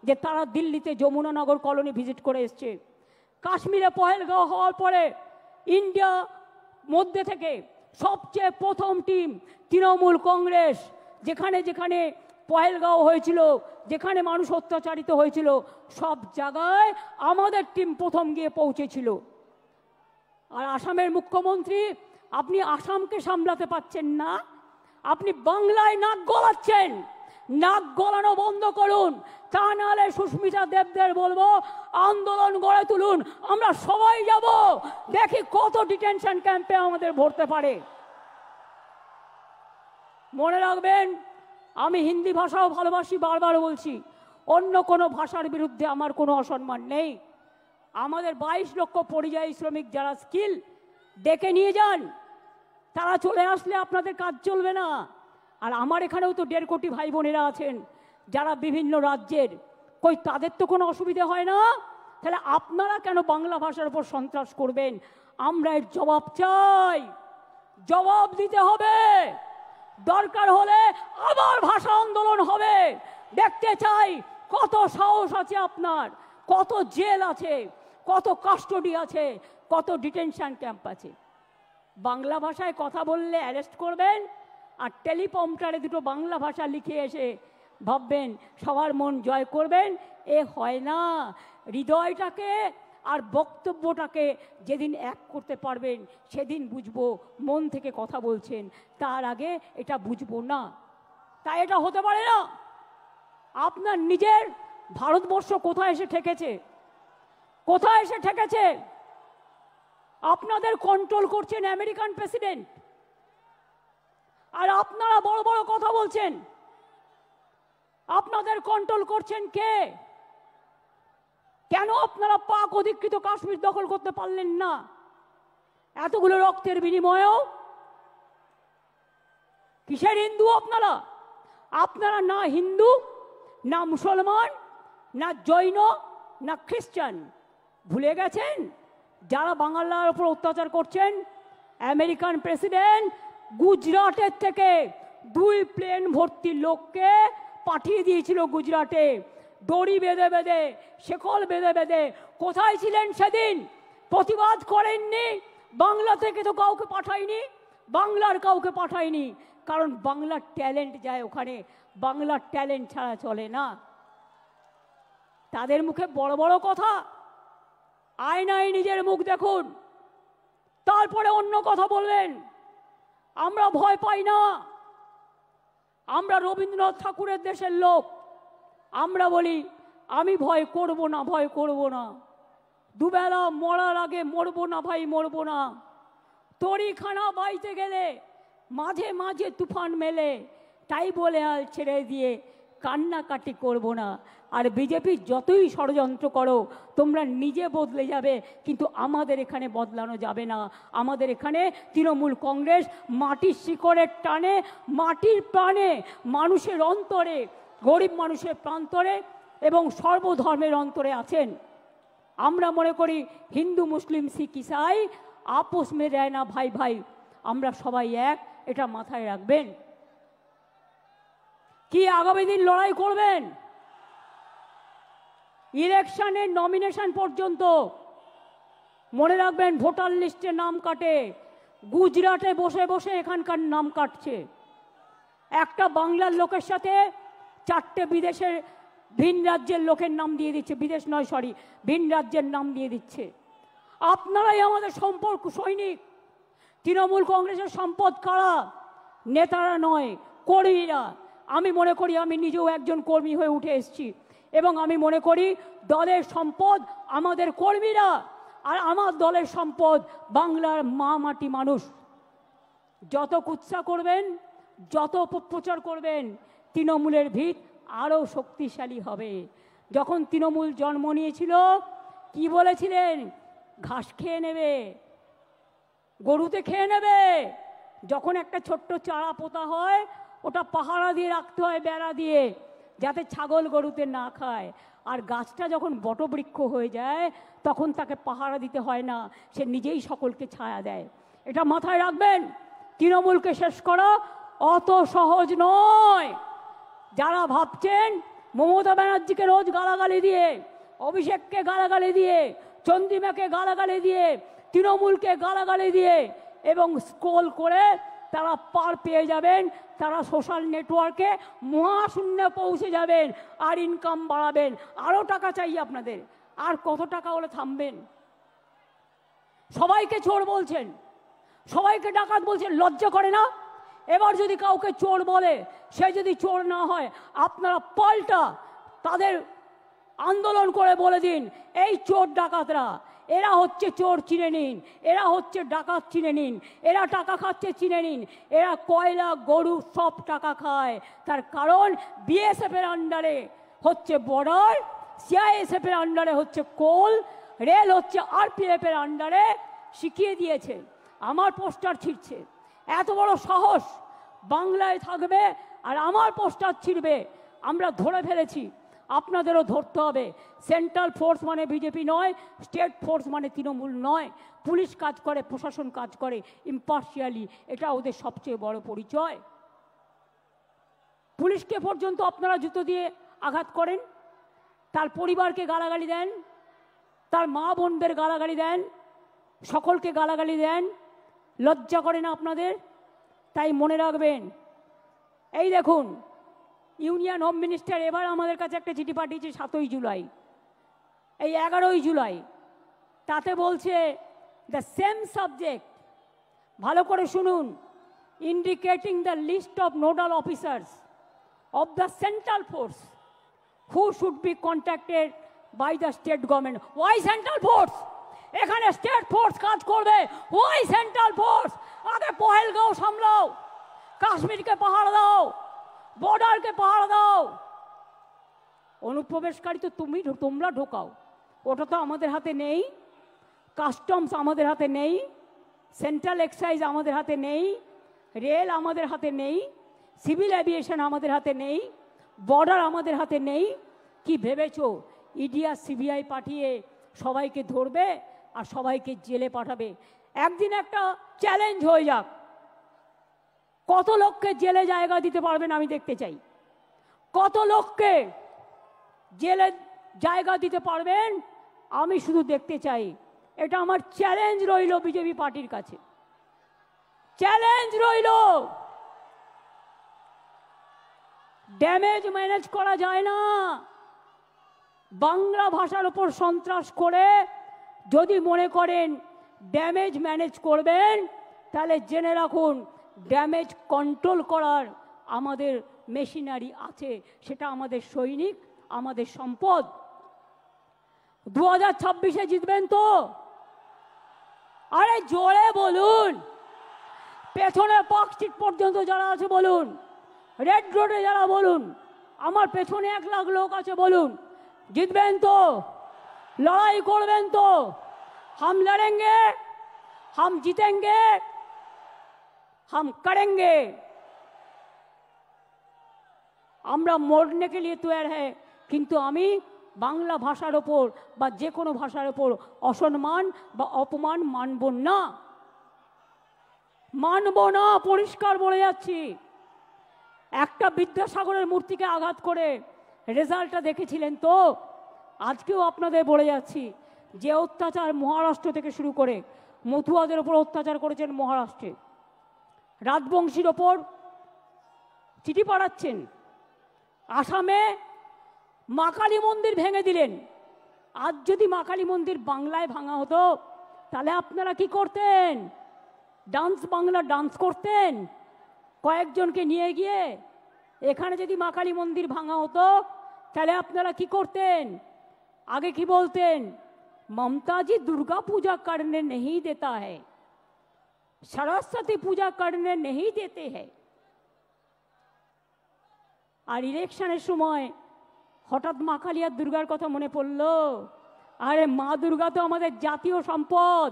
যে তারা দিল্লিতে যমুনানগর কলোনি ভিজিট করে এসছে। কাশ্মীরে পহেলগাঁও হওয়ার পরে ইন্ডিয়া মধ্যে থেকে সবচেয়ে প্রথম টিম তৃণমূল কংগ্রেস। যেখানে যেখানে পহেলগাঁও হয়েছিল, যেখানে মানুষ অত্যাচারিত হয়েছিল, সব জায়গায় আমাদের টিম প্রথম গিয়ে পৌঁছেছিল। আর আসামের মুখ্যমন্ত্রী, আপনি আসামকে সামলাতে পারছেন না, আপনি বাংলায় নাক গলাচ্ছেন। নাক গলানো বন্ধ করুন, তা নাহলে সুস্মিতা দেবদের বলবো আন্দোলন গড়ে তুলুন। আমরা সবাই যাব, দেখি কত ডিটেনশন ক্যাম্পে আমাদের ভরতে পারে। মনে রাখবেন, আমি হিন্দি ভাষাও ভালোবাসি, বারবার বলছি, অন্য কোনো ভাষার বিরুদ্ধে আমার কোনো অসম্মান নেই। আমাদের 22 লক্ষ পরিযায়ী শ্রমিক যারা স্কিল, ডেকে নিয়ে যান। তারা চলে আসলে আপনাদের কাজ চলবে না। আর আমার এখানেও তো 1.5 কোটি ভাই বোনেরা আছেন যারা বিভিন্ন রাজ্যের, কই তাদের তো কোনো অসুবিধা হয় না। তাহলে আপনারা কেন বাংলা ভাষার উপর সন্ত্রাস করবেন? আমরা এর জবাব চাই, জবাব দিতে হবে। দরকার হলে আবার ভাষা আন্দোলন হবে। দেখতে চাই কত সাহস আছে আপনার, কত জেল আছে, কত কাস্টডি আছে, কত ডিটেনশন ক্যাম্প আছে। বাংলা ভাষায় কথা বললে অ্যারেস্ট করবেন, আর টেলিপ্রম্পটারে দুটো বাংলা ভাষা লিখে এসে ভাববেন সবার মন জয় করবেন। এ হয় না। হৃদয়টাকে আর বক্তব্যটাকে যেদিন এক করতে পারবেন সেদিন বুঝবো মন থেকে কথা বলছেন, তার আগে এটা বুঝবো না। তাই এটা হতে পারে না। আপনার নিজের ভারতবর্ষ কোথায় এসে ঠেকেছে? কোথায় এসে ঠেকেছে? আপনাদের কন্ট্রোল করছেন আমেরিকান প্রেসিডেন্ট, আর আপনারা বড় বড় কথা বলছেন। আপনাদের কন্ট্রোল করছেন কে? কেন আপনারা পাক অধিকৃত কাশ্মীর দখল করতে পারলেন না এতগুলো রক্তের বিনিময়েও? কিসের হিন্দু আপনারা? আপনারা না হিন্দু, না মুসলমান, না জৈন, না খ্রিস্টান। ভুলে গেছেন যারা বাংলার উপর অত্যাচার করছেন? আমেরিকান প্রেসিডেন্ট গুজরাটের থেকে 2 প্লেন ভর্তি লোককে পাঠিয়ে দিয়েছিল গুজরাটে, দড়ি বেঁধে বেঁধে, শেকল বেঁধে বেঁধে। কোথায় ছিলেন সেদিন? প্রতিবাদ করেননি। বাংলা থেকে তো কাউকে পাঠায়নি, বাংলার কাউকে পাঠায়নি, কারণ বাংলার ট্যালেন্ট যায় ওখানে। বাংলার ট্যালেন্ট ছাড়া চলে না। তাদের মুখে বড় বড় কথা, আয়নায় নিজের মুখ দেখুন, তারপরে অন্য কথা বলবেন। আমরা ভয় পাই না, আমরা রবীন্দ্রনাথ ঠাকুরের দেশের লোক। আমরা বলি আমি ভয় করব না, ভয় করব না, দুবেলা মরার আগে মরবো না ভাই, মরবো না। তরিখানা বাইতে গেলে মাঝে মাঝে তুফান মেলে, তাই বলে হাল ছেড়ে দিয়ে কান্নাকাটি করব না। আর বিজেপি যতই ষড়যন্ত্র করো তোমরা নিজে বদলে যাবে, কিন্তু আমাদের এখানে বদলানো যাবে না। আমাদের এখানে তৃণমূল কংগ্রেস মাটির শিকড়ের টানে, মাটির প্রাণে, মানুষের অন্তরে, গরিব মানুষের প্রান্তরে এবং সর্বধর্মের অন্তরে আছেন। আমরা মনে করি হিন্দু মুসলিম শিখ ইসাই আপোষ মে দেয় না ভাই ভাই, আমরা সবাই এক, এটা মাথায় রাখবেন। কি আগামী দিন লড়াই করবেন? ইলেকশনের নমিনেশন পর্যন্ত মনে রাখবেন, ভোটার লিস্টে নাম কাটে, গুজরাটে বসে বসে এখানকার নাম কাটছে। একটা বাংলার লোকের সাথে 4টে বিদেশের ভিন রাজ্যের লোকের নাম দিয়ে দিচ্ছে, বিদেশ নয় সরি, ভিন রাজ্যের নাম দিয়ে দিচ্ছে। আপনারাই আমাদের সম্পর্ক সৈনিক। তৃণমূল কংগ্রেসের সম্পদ কারা? নেতারা নয়, কর্মীরা। আমি মনে করি, আমি নিজেও একজন কর্মী হয়ে উঠে এসেছি, এবং আমি মনে করি দলের সম্পদ আমাদের কর্মীরা, আর আমার দলের সম্পদ বাংলার মা মাটি মানুষ। যত কুৎসা করবেন, যত অপপ্রচার করবেন, তৃণমূলের ভিত আরও শক্তিশালী হবে। যখন তৃণমূল জন্ম নিয়েছিল কি বলেছিলেন? ঘাস খেয়ে নেবে, গরুতে খেয়ে নেবে। যখন একটা ছোট্ট চারা পোতা হয় ওটা পাহারা দিয়ে রাখতে হয়, বেড়া দিয়ে, যাতে ছাগল গরুতে না খায়। আর গাছটা যখন বটবৃক্ষ হয়ে যায় তখন তাকে পাহারা দিতে হয় না, সে নিজেই সকলকে ছায়া দেয়। এটা মাথায় রাখবেন। তৃণমূলকে শেষ করা অত সহজ নয়। যারা ভাবছেন মমতা ব্যানার্জিকে রোজ গালাগালি দিয়ে, অভিষেককে গালাগালি দিয়ে, চন্দ্রিমাকে গালাগালি দিয়ে, তৃণমূলকে গালাগালি দিয়ে এবং স্ক্রোল করে তারা পার পেয়ে যাবেন, তারা সোশ্যাল নেটওয়ার্কে মহাশূন্যে পৌঁছে যাবেন আর ইনকাম বাড়াবেন। আরও টাকা চাই আপনাদের, আর কত টাকা হলে থামবেন? সবাইকে চোর বলছেন, সবাইকে ডাকাত বলছেন, লজ্জা করে না? এবার যদি কাউকে চোর বলে, সে যদি চোর না হয়, আপনারা পাল্টা তাদের আন্দোলন করে বলে দিন, এই চোর ডাকাতরা, এরা হচ্ছে চোর, চিনে নিন। এরা হচ্ছে ডাকাত, চিনে নিন। এরা টাকা খাচ্ছে, চিনে নিন। এরা কয়লা, গরু সব টাকা খায়। তার কারণ বিএসএফ এর আন্ডারে হচ্ছে বর্ডার, সিআইএসএফ এর আন্ডারে হচ্ছে কোল, রেল হচ্ছে আরপিএফ এর আন্ডারে। শিখিয়ে দিয়েছে। আমার পোস্টার ছিঁড়ছে, এত বড় সাহস বাংলায় থাকবে আর আমার পোস্টার ছিঁড়বে। আমরা ধরে ফেলেছি, আপনাদেরও ধরতে হবে। সেন্ট্রাল ফোর্স মানে বিজেপি নয়, স্টেট ফোর্স মানে তৃণমূল নয়। পুলিশ কাজ করে, প্রশাসন কাজ করে ইম্পার্শিয়ালি, এটা ওদের সবচেয়ে বড় পরিচয়। পুলিশকে পর্যন্ত আপনারা জুতো দিয়ে আঘাত করেন, তার পরিবারকে গালাগালি দেন, তার মা বোনদের গালাগালি দেন, সকলকে গালাগালি দেন। লজ্জা করে না আপনাদের? তাই মনে রাখবেন, এই দেখুন ইউনিয়ন হোম মিনিস্টার এবার আমাদের কাছে একটা চিঠি পাঠিয়েছে 7ই জুলাই, এই 11ই জুলাই। তাতে বলছে দ্য সেম সাবজেক্ট, ভালো করে শুনুন, indicating the list of nodal officers of the central force who should be contacted by the state government. Why central force? এখানে স্টেট ফোর্স কাজ করবে। Why central force? আগে পহেলগাঁও সামলাও, কাশ্মীরকে পাহাড় দাও, বর্ডারকে পাহাড় দাও। অনুপ্রবেশকারী তো তোমরা ঢোকাও, ওটা তো আমাদের হাতে নেই। কাস্টমস আমাদের হাতে নেই, সেন্ট্রাল এক্সাইজ আমাদের হাতে নেই, রেল আমাদের হাতে নেই, সিভিল এভিয়েশন আমাদের হাতে নেই, বর্ডার আমাদের হাতে নেই। কি ভেবেছো ইডি আর সিবিআই পাঠিয়ে সবাইকে ধরবে আর সবাইকে জেলে পাঠাবে? একদিন একটা চ্যালেঞ্জ হয়ে যাক, কত লোককে জেলে জায়গা দিতে পারবেন আমি দেখতে চাই। কত লোককে জেলে জায়গা দিতে পারবেন আমি শুধু দেখতে চাই। এটা আমার চ্যালেঞ্জ রইল বিজেপি পার্টির কাছে, চ্যালেঞ্জ রইল। ড্যামেজ ম্যানেজ করা যায় না। বাংলা ভাষার উপর সন্ত্রাস করে যদি মনে করেন ড্যামেজ ম্যানেজ করবেন, তাহলে জেনে রাখুন ড্যামেজ কন্ট্রোল করার আমাদের মেশিনারি আছে, সেটা আমাদের সৈনিক, আমাদের সম্পদ। 2026-এ জিতবেন তো? আরে জোরে বলুন। পেছনে পার্ক স্ট্রিট পর্যন্ত যারা আছে বলুন, রেড রোডে যারা বলুন, আমার পেছনে 1 লাখ লোক আছে বলুন, জিতবেন তো? লড়াই করবেন তো? हम लड़ेंगे, हम जीतेंगे, हम करेंगे। আমরা মরने के लिए तैयार है, কিন্তু আমি বাংলা ভাষার ওপর বা যে কোনো ভাষার ওপর অসম্মান বা অপমান মানব না, মানব না, পরিষ্কার বলে যাচ্ছি। একটা বিদ্যাসাগরের মূর্তিকে আঘাত করে রেজাল্টটা দেখেছিলেন তো? আজকেও আপনাদের বলে যাচ্ছি, যে অত্যাচার মহারাষ্ট্র থেকে শুরু করে মতুয়াদের ওপর অত্যাচার করেছেন মহারাষ্ট্রে, রাজবংশীর ওপর চিঠি পাঠাচ্ছেন, আসামে মা কালী মন্দির ভেঙে দিলেন। আজ যদি মা কালী মন্দির বাংলায় ভাঙা হতো, তাহলে আপনারা কি করতেন? ডান্স বাংলা ডান্স করতেন কয়েকজনকে নিয়ে গিয়ে। এখানে যদি মা কালী মন্দির ভাঙা হতো, তাহলে আপনারা কি করতেন? আগে কি বলতেন? ममता जी दुर्गा पूजा करने नहीं देता है, सरस्वती पूजा करने नहीं देते हैं। আর ইলেকশনের সময় হঠাৎ মা কালী আর দুর্গার কথা মনে পড়লো। আরে মা দুর্গা তো আমাদের জাতীয় সম্পদ,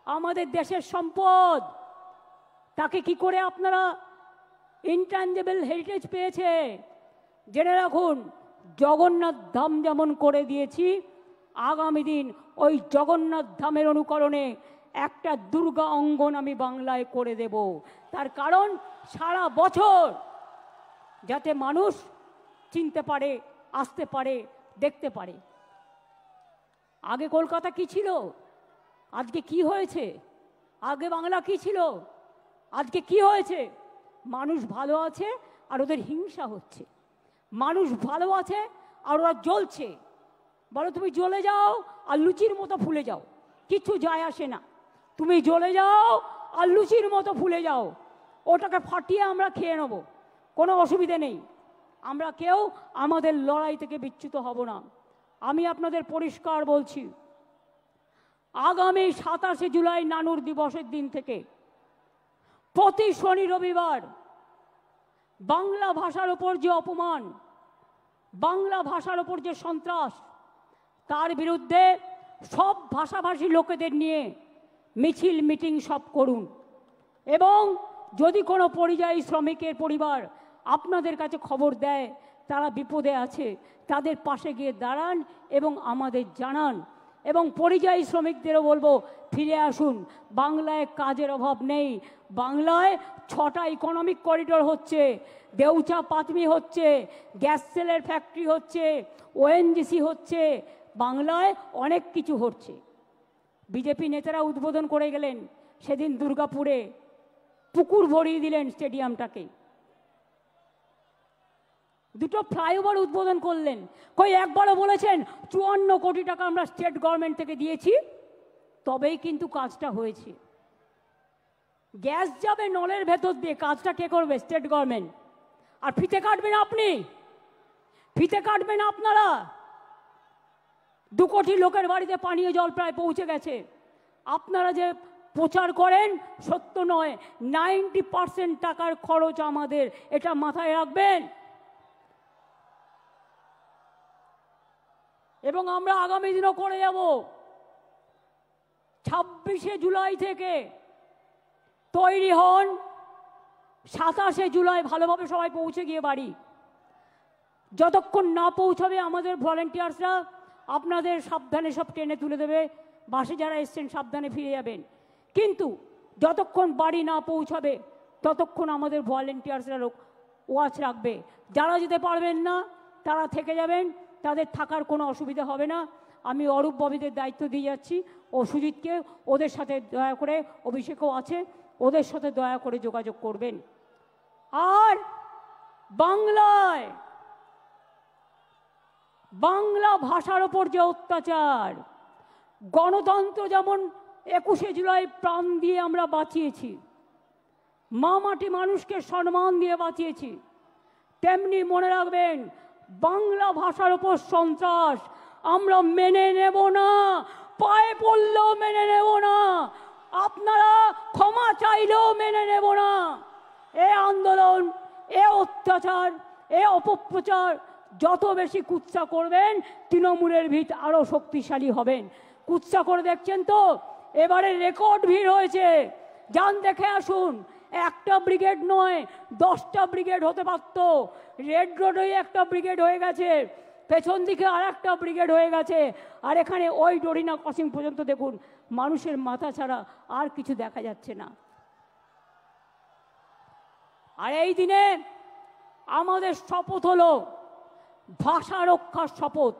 আমাদের দেশের সম্পদ। তাকে কি করে আপনারা ইনট্যাঞ্জেবল হেরিটেজ পেয়েছে? জেনে রাখুন, জগন্নাথ ধাম যেমন করে দিয়েছি, আগামী দিন ওই জগন্নাথ ধামের অনুকরণে একটা দুর্গা অঙ্গন আমি বাংলায় করে দেব। তার কারণ সারা বছর যাতে মানুষ চিনতে পারে, আসতে পারে, দেখতে পারে। আগে কলকাতা কি ছিল, আজকে কি হয়েছে? আগে বাংলা কি ছিল, আজকে কি হয়েছে? মানুষ ভালো আছে আর ওদের হিংসা হচ্ছে। মানুষ ভালো আছে আর ওরা জ্বলছে। বলো তুমি জ্বলে যাও আর লুচির মতো ফুলে যাও, কিচ্ছু যায় আসে না। তুমি জ্বলে যাও আর লুচির মতো ফুলে যাও, ওটাকে ফাটিয়ে আমরা খেয়ে নেব, কোনো অসুবিধে নেই। আমরা কেউ আমাদের লড়াই থেকে বিচ্যুত হব না। আমি আপনাদের পরিষ্কার বলছি, আগামী 27শে জুলাই নানুর দিবসের দিন থেকে প্রতি শনি রবিবার বাংলা ভাষার ওপর যে অপমান, বাংলা ভাষার ওপর যে সন্ত্রাস, তার বিরুদ্ধে সব ভাষাভাষী লোকেদের নিয়ে মিছিল মিটিং সব করুন। এবং যদি কোনো পরিযায়ী শ্রমিকের পরিবার আপনাদের কাছে খবর দেয় তারা বিপদে আছে, তাদের পাশে গিয়ে দাঁড়ান এবং আমাদের জানান। এবং পরিযায়ী শ্রমিকদেরও বলবো, ফিরে আসুন, বাংলায় কাজের অভাব নেই। বাংলায় 6টা ইকোনমিক করিডোর হচ্ছে, দেউচা পাতমি হচ্ছে, গ্যাস সেলের ফ্যাক্টরি হচ্ছে, ওএনজিসি হচ্ছে, বাংলায় অনেক কিছু হচ্ছে। বিজেপি নেতারা উদ্বোধন করে গেলেন সেদিন দুর্গাপুরে, পুকুর ভরিয়ে দিলেন স্টেডিয়ামটাকে, 2টো ফ্লাইওভার উদ্বোধন করলেন। কই একবারও বলেছেন 54 কোটি টাকা আমরা স্টেট গভর্নমেন্ট থেকে দিয়েছি, তবেই কিন্তু কাজটা হয়েছে। গ্যাস যাবে নলের ভেতর দিয়ে, কাজটা কে করবে? State government. আর ফিতে কাটবেন আপনি, ফিতে কাটবেন আপনারা। 2 কোটি লোকের বাড়িতে পানীয় জল প্রায় পৌঁছে গেছে। আপনারা যে প্রচার করেন সত্য নয়, 90% টাকার খরচ আমাদের, এটা মাথায় রাখবেন। এবং আমরা আগামী দিনও করে যাব। 26শে জুলাই থেকে তৈরি হন, 27শে জুলাই ভালোভাবে সবাই পৌঁছে গিয়ে বাড়ি। যতক্ষণ না পৌঁছাবে আমাদের ভলেন্টিয়ার্সরা আপনাদের সাবধানে সব টেনে তুলে দেবে, বাসে যারা এসছেন সাবধানে ফিরে যাবেন। কিন্তু যতক্ষণ বাড়ি না পৌঁছাবে ততক্ষণ আমাদের ভলেন্টিয়ার্সরা ওয়াচ রাখবে। যারা যেতে পারবেন না তারা থেকে যাবেন, তাদের থাকার কোনো অসুবিধা হবে না। আমি অরূপ ববিদের দায়িত্ব দিয়ে যাচ্ছি, ও সুজিতকে, ওদের সাথে দয়া করে, অভিষেকও আছে, ওদের সাথে দয়া করে যোগাযোগ করবেন। আর বাংলায় বাংলা ভাষার ওপর যে অত্যাচার, গণতন্ত্র যেমন 21শে জুলাই প্রাণ দিয়ে আমরা বাঁচিয়েছি, মা মাটি মানুষকে সম্মান দিয়ে বাঁচিয়েছি, তেমনি মনে রাখবেন বাংলা ভাষার উপর সন্ত্রাস আমরা মেনে নেব না, পায়ে পড়লেও মেনে নেব না, আপনারা ক্ষমা চাইলেও মেনে নেব না। এ আন্দোলন, এ অত্যাচার, এ অপপ্রচার যত বেশি কুৎসা করবেন তৃণমূলের ভিত আরো শক্তিশালী হবেন। কুৎসা করে দেখছেন তো, এবারে রেকর্ড ভিড় হয়েছে, যান দেখে আসুন। একটা ব্রিগেড নয়, 10টা ব্রিগেড হতে পারত। রেড রোডে একটা ব্রিগেড হয়ে গেছে, পেছন দিকে আর একটা ব্রিগেড হয়ে গেছে, আর এখানে ওই ডরিনা ক্রসিং পর্যন্ত দেখুন, মানুষের মাথা ছাড়া আর কিছু দেখা যাচ্ছে না। আর এই দিনে আমাদের শপথ হলো ভাষা রক্ষার শপথ।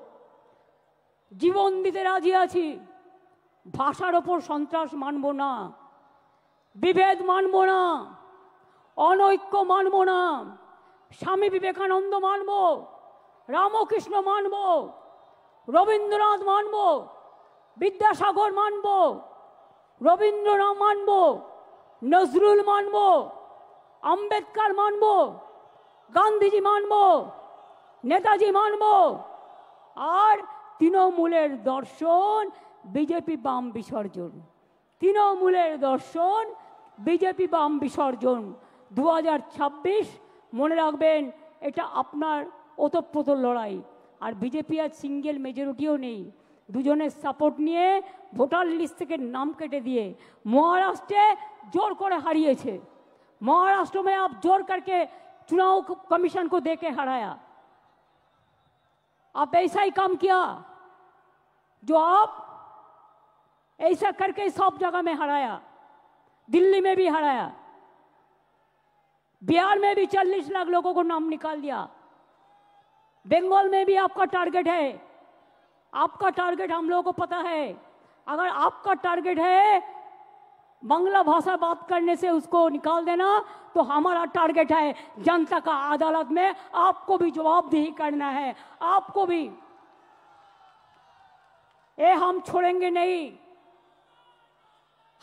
জীবন দিতে রাজি আছি, ভাষার ওপর সন্ত্রাস মানব না, বিভেদ মানব না, অনৈক্য মানব না। স্বামী বিবেকানন্দ মানব, রামকৃষ্ণ মানব, রবীন্দ্রনাথ মানব, বিদ্যাসাগর মানব, রবীন্দ্রনাথ মানব, নজরুল মানব, আম্বেদকর মানব, গান্ধীজি মানব, নেতাজি মানব। আর তৃণমূলের দর্শন বিজেপি বাম বিসর্জন, তৃণমূলের দর্শন বিজেপি বাম বিসর্জন। 2026 মনে রাখবেন, এটা আপনার ওতপ্রোত লড়াই। আর বিজেপি আজ সিঙ্গেল মেজরিটিও নেই, দুজনের সাপোর্ট নিয়ে ভোটার লিস্ট থেকে নাম কেটে দিয়ে महाराष्ट्र जोर করে হারিয়েছে। महाराष्ट्र में आप जोर करके चुनाव कमीशन को देके हराया। आप ऐसा ही काम किया जो आप ऐसा करके सब जगह में हराया, दिल्ली में भी हराया, बिहार में भी 40 लाख लोगों को नाम निकाल दिया, बंगाल में भी आपका टारगेट है। आपका टारगेट हम लोगों को पता है। अगर आपका टारगेट है बांग्ला भाषा बात करने से उसको निकाल देना, तो हमारा टारगेट है जनता का अदालत में आपको भी जवाबदेही करना है, आपको भी। ये हम छोड़ेंगे नहीं,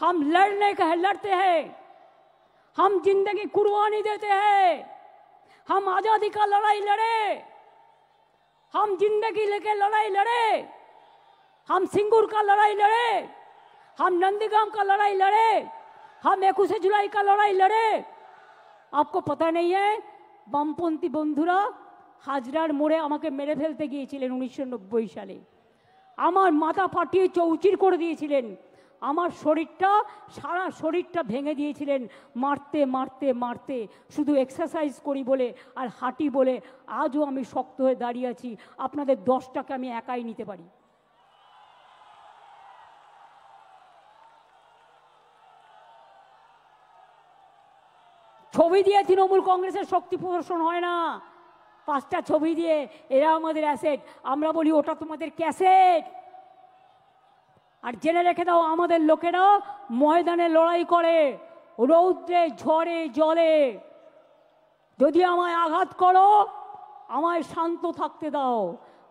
हम लड़ने का है, लड़ते हैं, हम जिंदगी कुर्बानी देते हैं, हम आजादी का लड़ाई लड़े, हम जिंदगी लेके लड़ाई लड़े, हम सिंगूर का लड़ाई लड़े, हम नंदीग्राम का लड़ाई लड़े, हम 21 जुलाई का लड़ाई लड़े। आपको पता नहीं है বামপন্থী বন্ধুরা হাজরার মোড়ে আমাকে মেরে ফেলতে গিয়েছিলেন 1990 সালে। আমার মাথা ফাটিয়ে চৌচির করে দিয়েছিলেন, আমার শরীরটা সারা শরীরটা ভেঙে দিয়েছিলেন মারতে মারতে মারতে। শুধু এক্সারসাইজ করি বলে আর হাঁটি বলে আজও আমি শক্ত হয়ে দাঁড়িয়ে আছি। আপনাদের 10টাকে আমি একাই নিতে পারি। ছবি দিয়ে তৃণমূল কংগ্রেসের শক্তি প্রদর্শন হয় না, 5টা ছবি দিয়ে এরা আমাদের অ্যাসেট, আমরা বলি ওটা তোমাদের ক্যাসেট। আর জেনে রেখে দাও, আমাদের লোকেরা ময়দানে লড়াই করে, রৌদ্রে ঝড়ে জলে। যদি আমায় আঘাত করো আমায় শান্ত থাকতে দাও,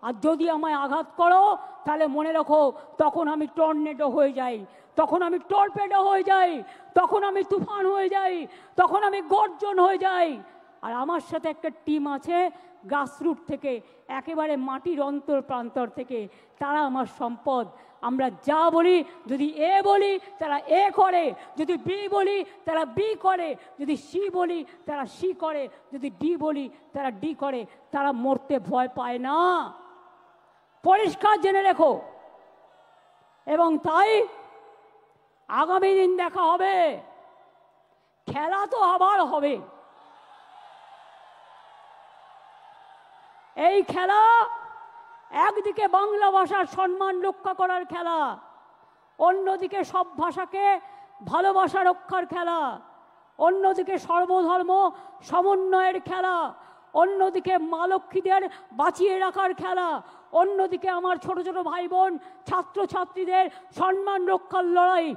আর যদি আমায় আঘাত করো তাহলে মনে রাখো তখন আমি টর্নেডো হয়ে যাই, তখন আমি টর্পেডো হয়ে যাই, তখন আমি তুফান হয়ে যাই, তখন আমি গর্জন হয়ে যাই। আর আমার সাথে একটা টিম আছে গ্রাসরুট থেকে, একেবারে মাটির অন্তর প্রান্তর থেকে, তারা আমার সম্পদ। আমরা যা বলি, যদি এ বলি তারা এ করে, যদি বি বলি তারা বি করে, যদি সি বলি তারা সি করে, যদি ডি বলি তারা ডি করে। তারা মরতে ভয় পায় না, পরিষ্কার জেনে রেখো। এবং তাই আগামী দিন দেখা হবে, খেলা তো আবার হবে। এই খেলা একদিকে বাংলা ভাষার সম্মান রক্ষা করার খেলা, অন্যদিকে সব ভাষাকে ভালোবাসা রক্ষার খেলা, অন্যদিকে সর্বধর্ম সমন্বয়ের খেলা, অন্যদিকে মা লক্ষ্মীদের বাঁচিয়ে রাখার খেলা, অন্যদিকে আমার ছোট ছোট ভাই বোন ছাত্রছাত্রীদের সম্মান রক্ষার লড়াই।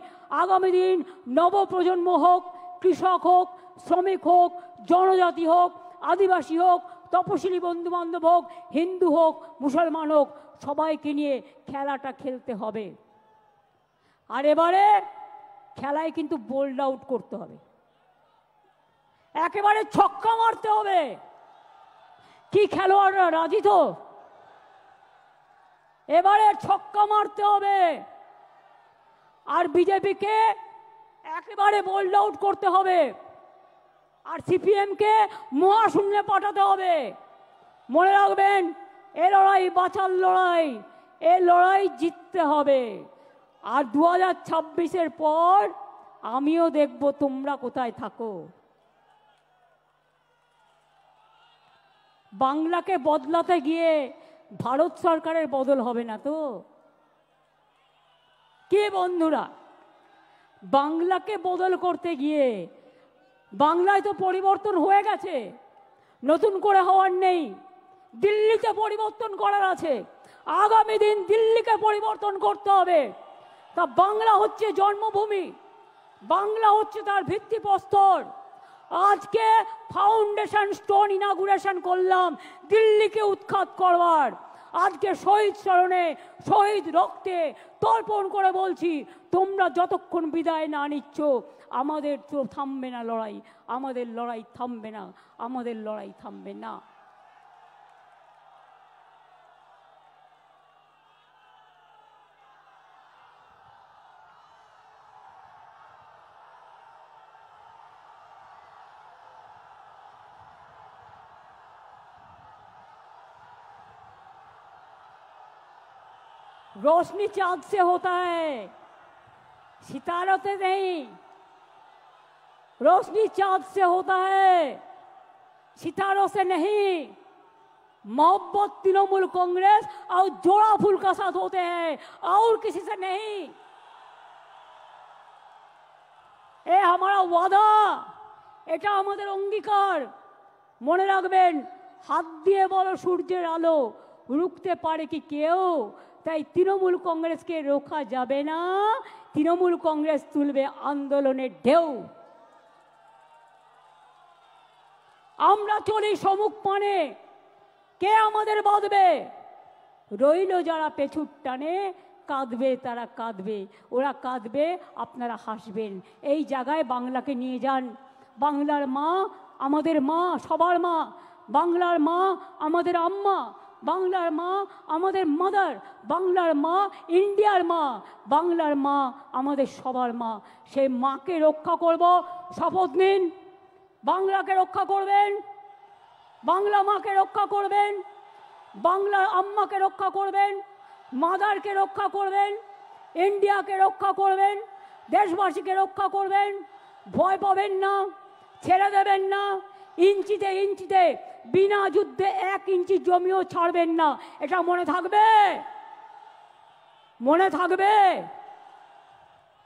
আগামী দিন নবপ্রজন্ম হোক, কৃষক হোক, শ্রমিক হোক, জনজাতি হোক, আদিবাসী হোক, তপশিলি বন্ধু বান্ধব হোক, হিন্দু হোক, মুসলমান হোক, সবাইকে নিয়ে খেলাটা খেলতে হবে। আর এবারে খেলায় কিন্তু বোল্ড আউট করতে হবে, একেবারে ছক্কা মারতে হবে। কি খেলোয়াড়রা রাজি তো? এবারে ছক্কা মারতে হবে আর বিজেপিকে একেবারে বোল্ড আউট করতে হবে আর সিপিএমকে মহাশূন্যে পাঠাতে হবে। মনে রাখবেন, এ লড়াই বাঁচার লড়াই, এ লড়াই জিততে হবে। আর 2026-এর পর আমিও দেখব তোমরা কোথায় থাকো। বাংলাকে বদলাতে গিয়ে ভারত সরকারের বদল হবে না তো? কে বন্ধুরা, বাংলাকে বদল করতে গিয়ে বাংলায় তো পরিবর্তন হয়ে গেছে, নতুন করে হওয়ার নেই। দিল্লিতে পরিবর্তন করার আছে, আগামী দিন দিল্লিকে পরিবর্তন করতে হবে। তা বাংলা হচ্ছে জন্মভূমি, বাংলা হচ্ছে তার ভিত্তিপ্রস্তর। আজকে ফাউন্ডেশন স্টোন ইনাগুরেশন করলাম দিল্লিকে উৎখাত করবার। আজকে শহীদ স্মরণে, শহীদ রক্তে তর্পণ করে বলছি, তোমরা যতক্ষণ বিদায় না নিচ্ছ আমাদের তো থামবে না লড়াই, আমাদের লড়াই থামবে না, আমাদের লড়াই থামবে না। रोशनी चांद से होता है, सितारों से नहीं। रोशनी चांद से होता है, सितारों से नहीं। मोहब्बत तृणमूल कांग्रेस और जोड़ा फूल का साथ होते हैं और किसी से नहीं। ये हमारा वादा, এটা আমাদের অঙ্গীকার। মনে রাখবেন, হাত দিয়ে বলো সূর্যের আলো রুখতে পারে কি কেউ? তাই তৃণমূল কংগ্রেসকে রোখা যাবে না, তৃণমূল কংগ্রেস তুলবে আন্দোলনের ঢেউ। আমরা চলি সমুখ পানে, কে আমাদের বাঁধবে? রইল যারা পেছুর টানে, কাঁদবে তারা কাঁদবে, ওরা কাঁদবে আপনারা হাসবেন। এই জায়গায় বাংলাকে নিয়ে যান। বাংলার মা আমাদের মা, সবার মা। বাংলার মা আমাদের আম্মা, বাংলার মা আমাদের মাদার, বাংলার মা ইন্ডিয়ার মা, বাংলার মা আমাদের সবার মা। সেই মাকে রক্ষা করব, শপথ নিন। বাংলাকে রক্ষা করবেন, বাংলা মাকে রক্ষা করবেন, বাংলার আম্মাকে রক্ষা করবেন, মাদারকে রক্ষা করবেন, ইন্ডিয়াকে রক্ষা করবেন, দেশবাসীকে রক্ষা করবেন। ভয় পাবেন না, ছেড়ে দেবেন না। ইঞ্চিতে ইঞ্চিতে, বিনা যুদ্ধে 1 ইঞ্চি জমিও ছাড়বেন না। এটা মনে থাকবে, মনে থাকবে।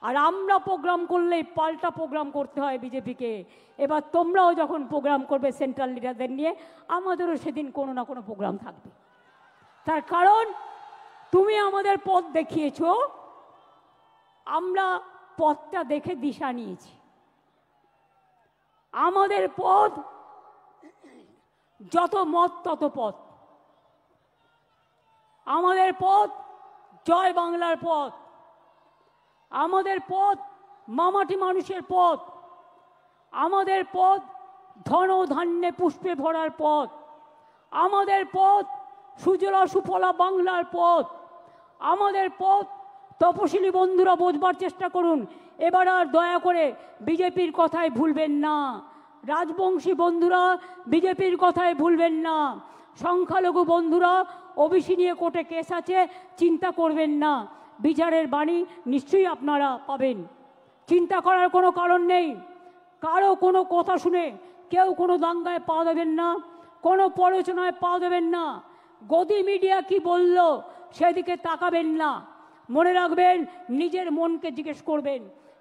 আর আমরা প্রোগ্রাম করলেই পাল্টা প্রোগ্রাম করতে হয় বিজেপিকে। এবার তোমরাও যখন প্রোগ্রাম করবে সেন্ট্রাল লিডারদের নিয়ে, আমাদেরও সেদিন কোনো না কোনো প্রোগ্রাম থাকবে। তার কারণ তুমি আমাদের পথ দেখিয়েছো, আমরা পথটা দেখে দিশা নিয়েছি। আমাদের পথ যত মত তত পথ, আমাদের পথ জয় বাংলার পথ, আমাদের পথ মামাটি মানুষের পথ, আমাদের পথ ধন ধান্যে পুষ্পে ভরার পথ, আমাদের পথ সুজলা সুফলা বাংলার পথ, আমাদের পথ। তপশিলি বন্ধুরা বোঝবার চেষ্টা করুন, এবার আর দয়া করে বিজেপির কথায় ভুলবেন না। রাজবংশী বন্ধুরা বিজেপির কথায় ভুলবেন না। সংখ্যালঘু বন্ধুরা, ওবিসি নিয়ে কোর্টে কেস আছে, চিন্তা করবেন না। বিচারের বাণী নিশ্চয়ই আপনারা পাবেন, চিন্তা করার কোনো কারণ নেই। কারো কোনো কথা শুনে কেউ কোনো দাঙ্গায় পা দেবেন না, কোনো প্ররোচনায় পা দেবেন না। গদি মিডিয়া কি বলল সেদিকে তাকাবেন না। মনে রাখবেন, নিজের মনকে জিজ্ঞেস করবেন,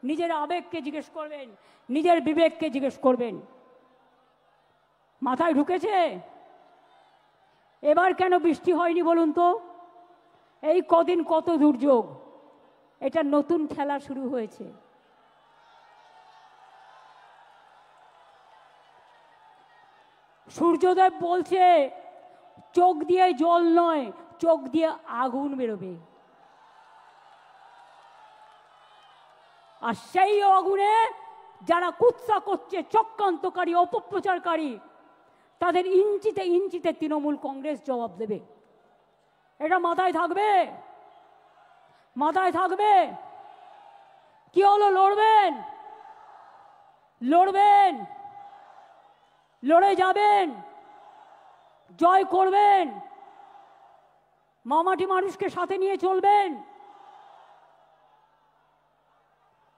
নিজের আবেগকে জিজ্ঞেস করবেন, নিজের বিবেককে জিজ্ঞেস করবেন। মাথায় ঢুকেছে? এবার কেন বৃষ্টি হয়নি বলুন তো? এই কদিন কত দুর্যোগ, এটা নতুন খেলা শুরু হয়েছে। সূর্যদেব বলছে চোখ দিয়ে জল নয়, চোখ দিয়ে আগুন বেরোবে। আর সেই আগুনে যারা কুৎসা করছে, চক্রান্তকারী, অপপ্রচারকারী, তাদের ইঞ্চিতে ইঞ্চিতে তৃণমূল কংগ্রেস জবাব দেবে। এটা মাথায় থাকবে, মাথায় থাকবে। কি হলো? লড়বেন, লড়বেন, লড়ে যাবেন, জয় করবেন, মামাটি মানুষকে সাথে নিয়ে চলবেন,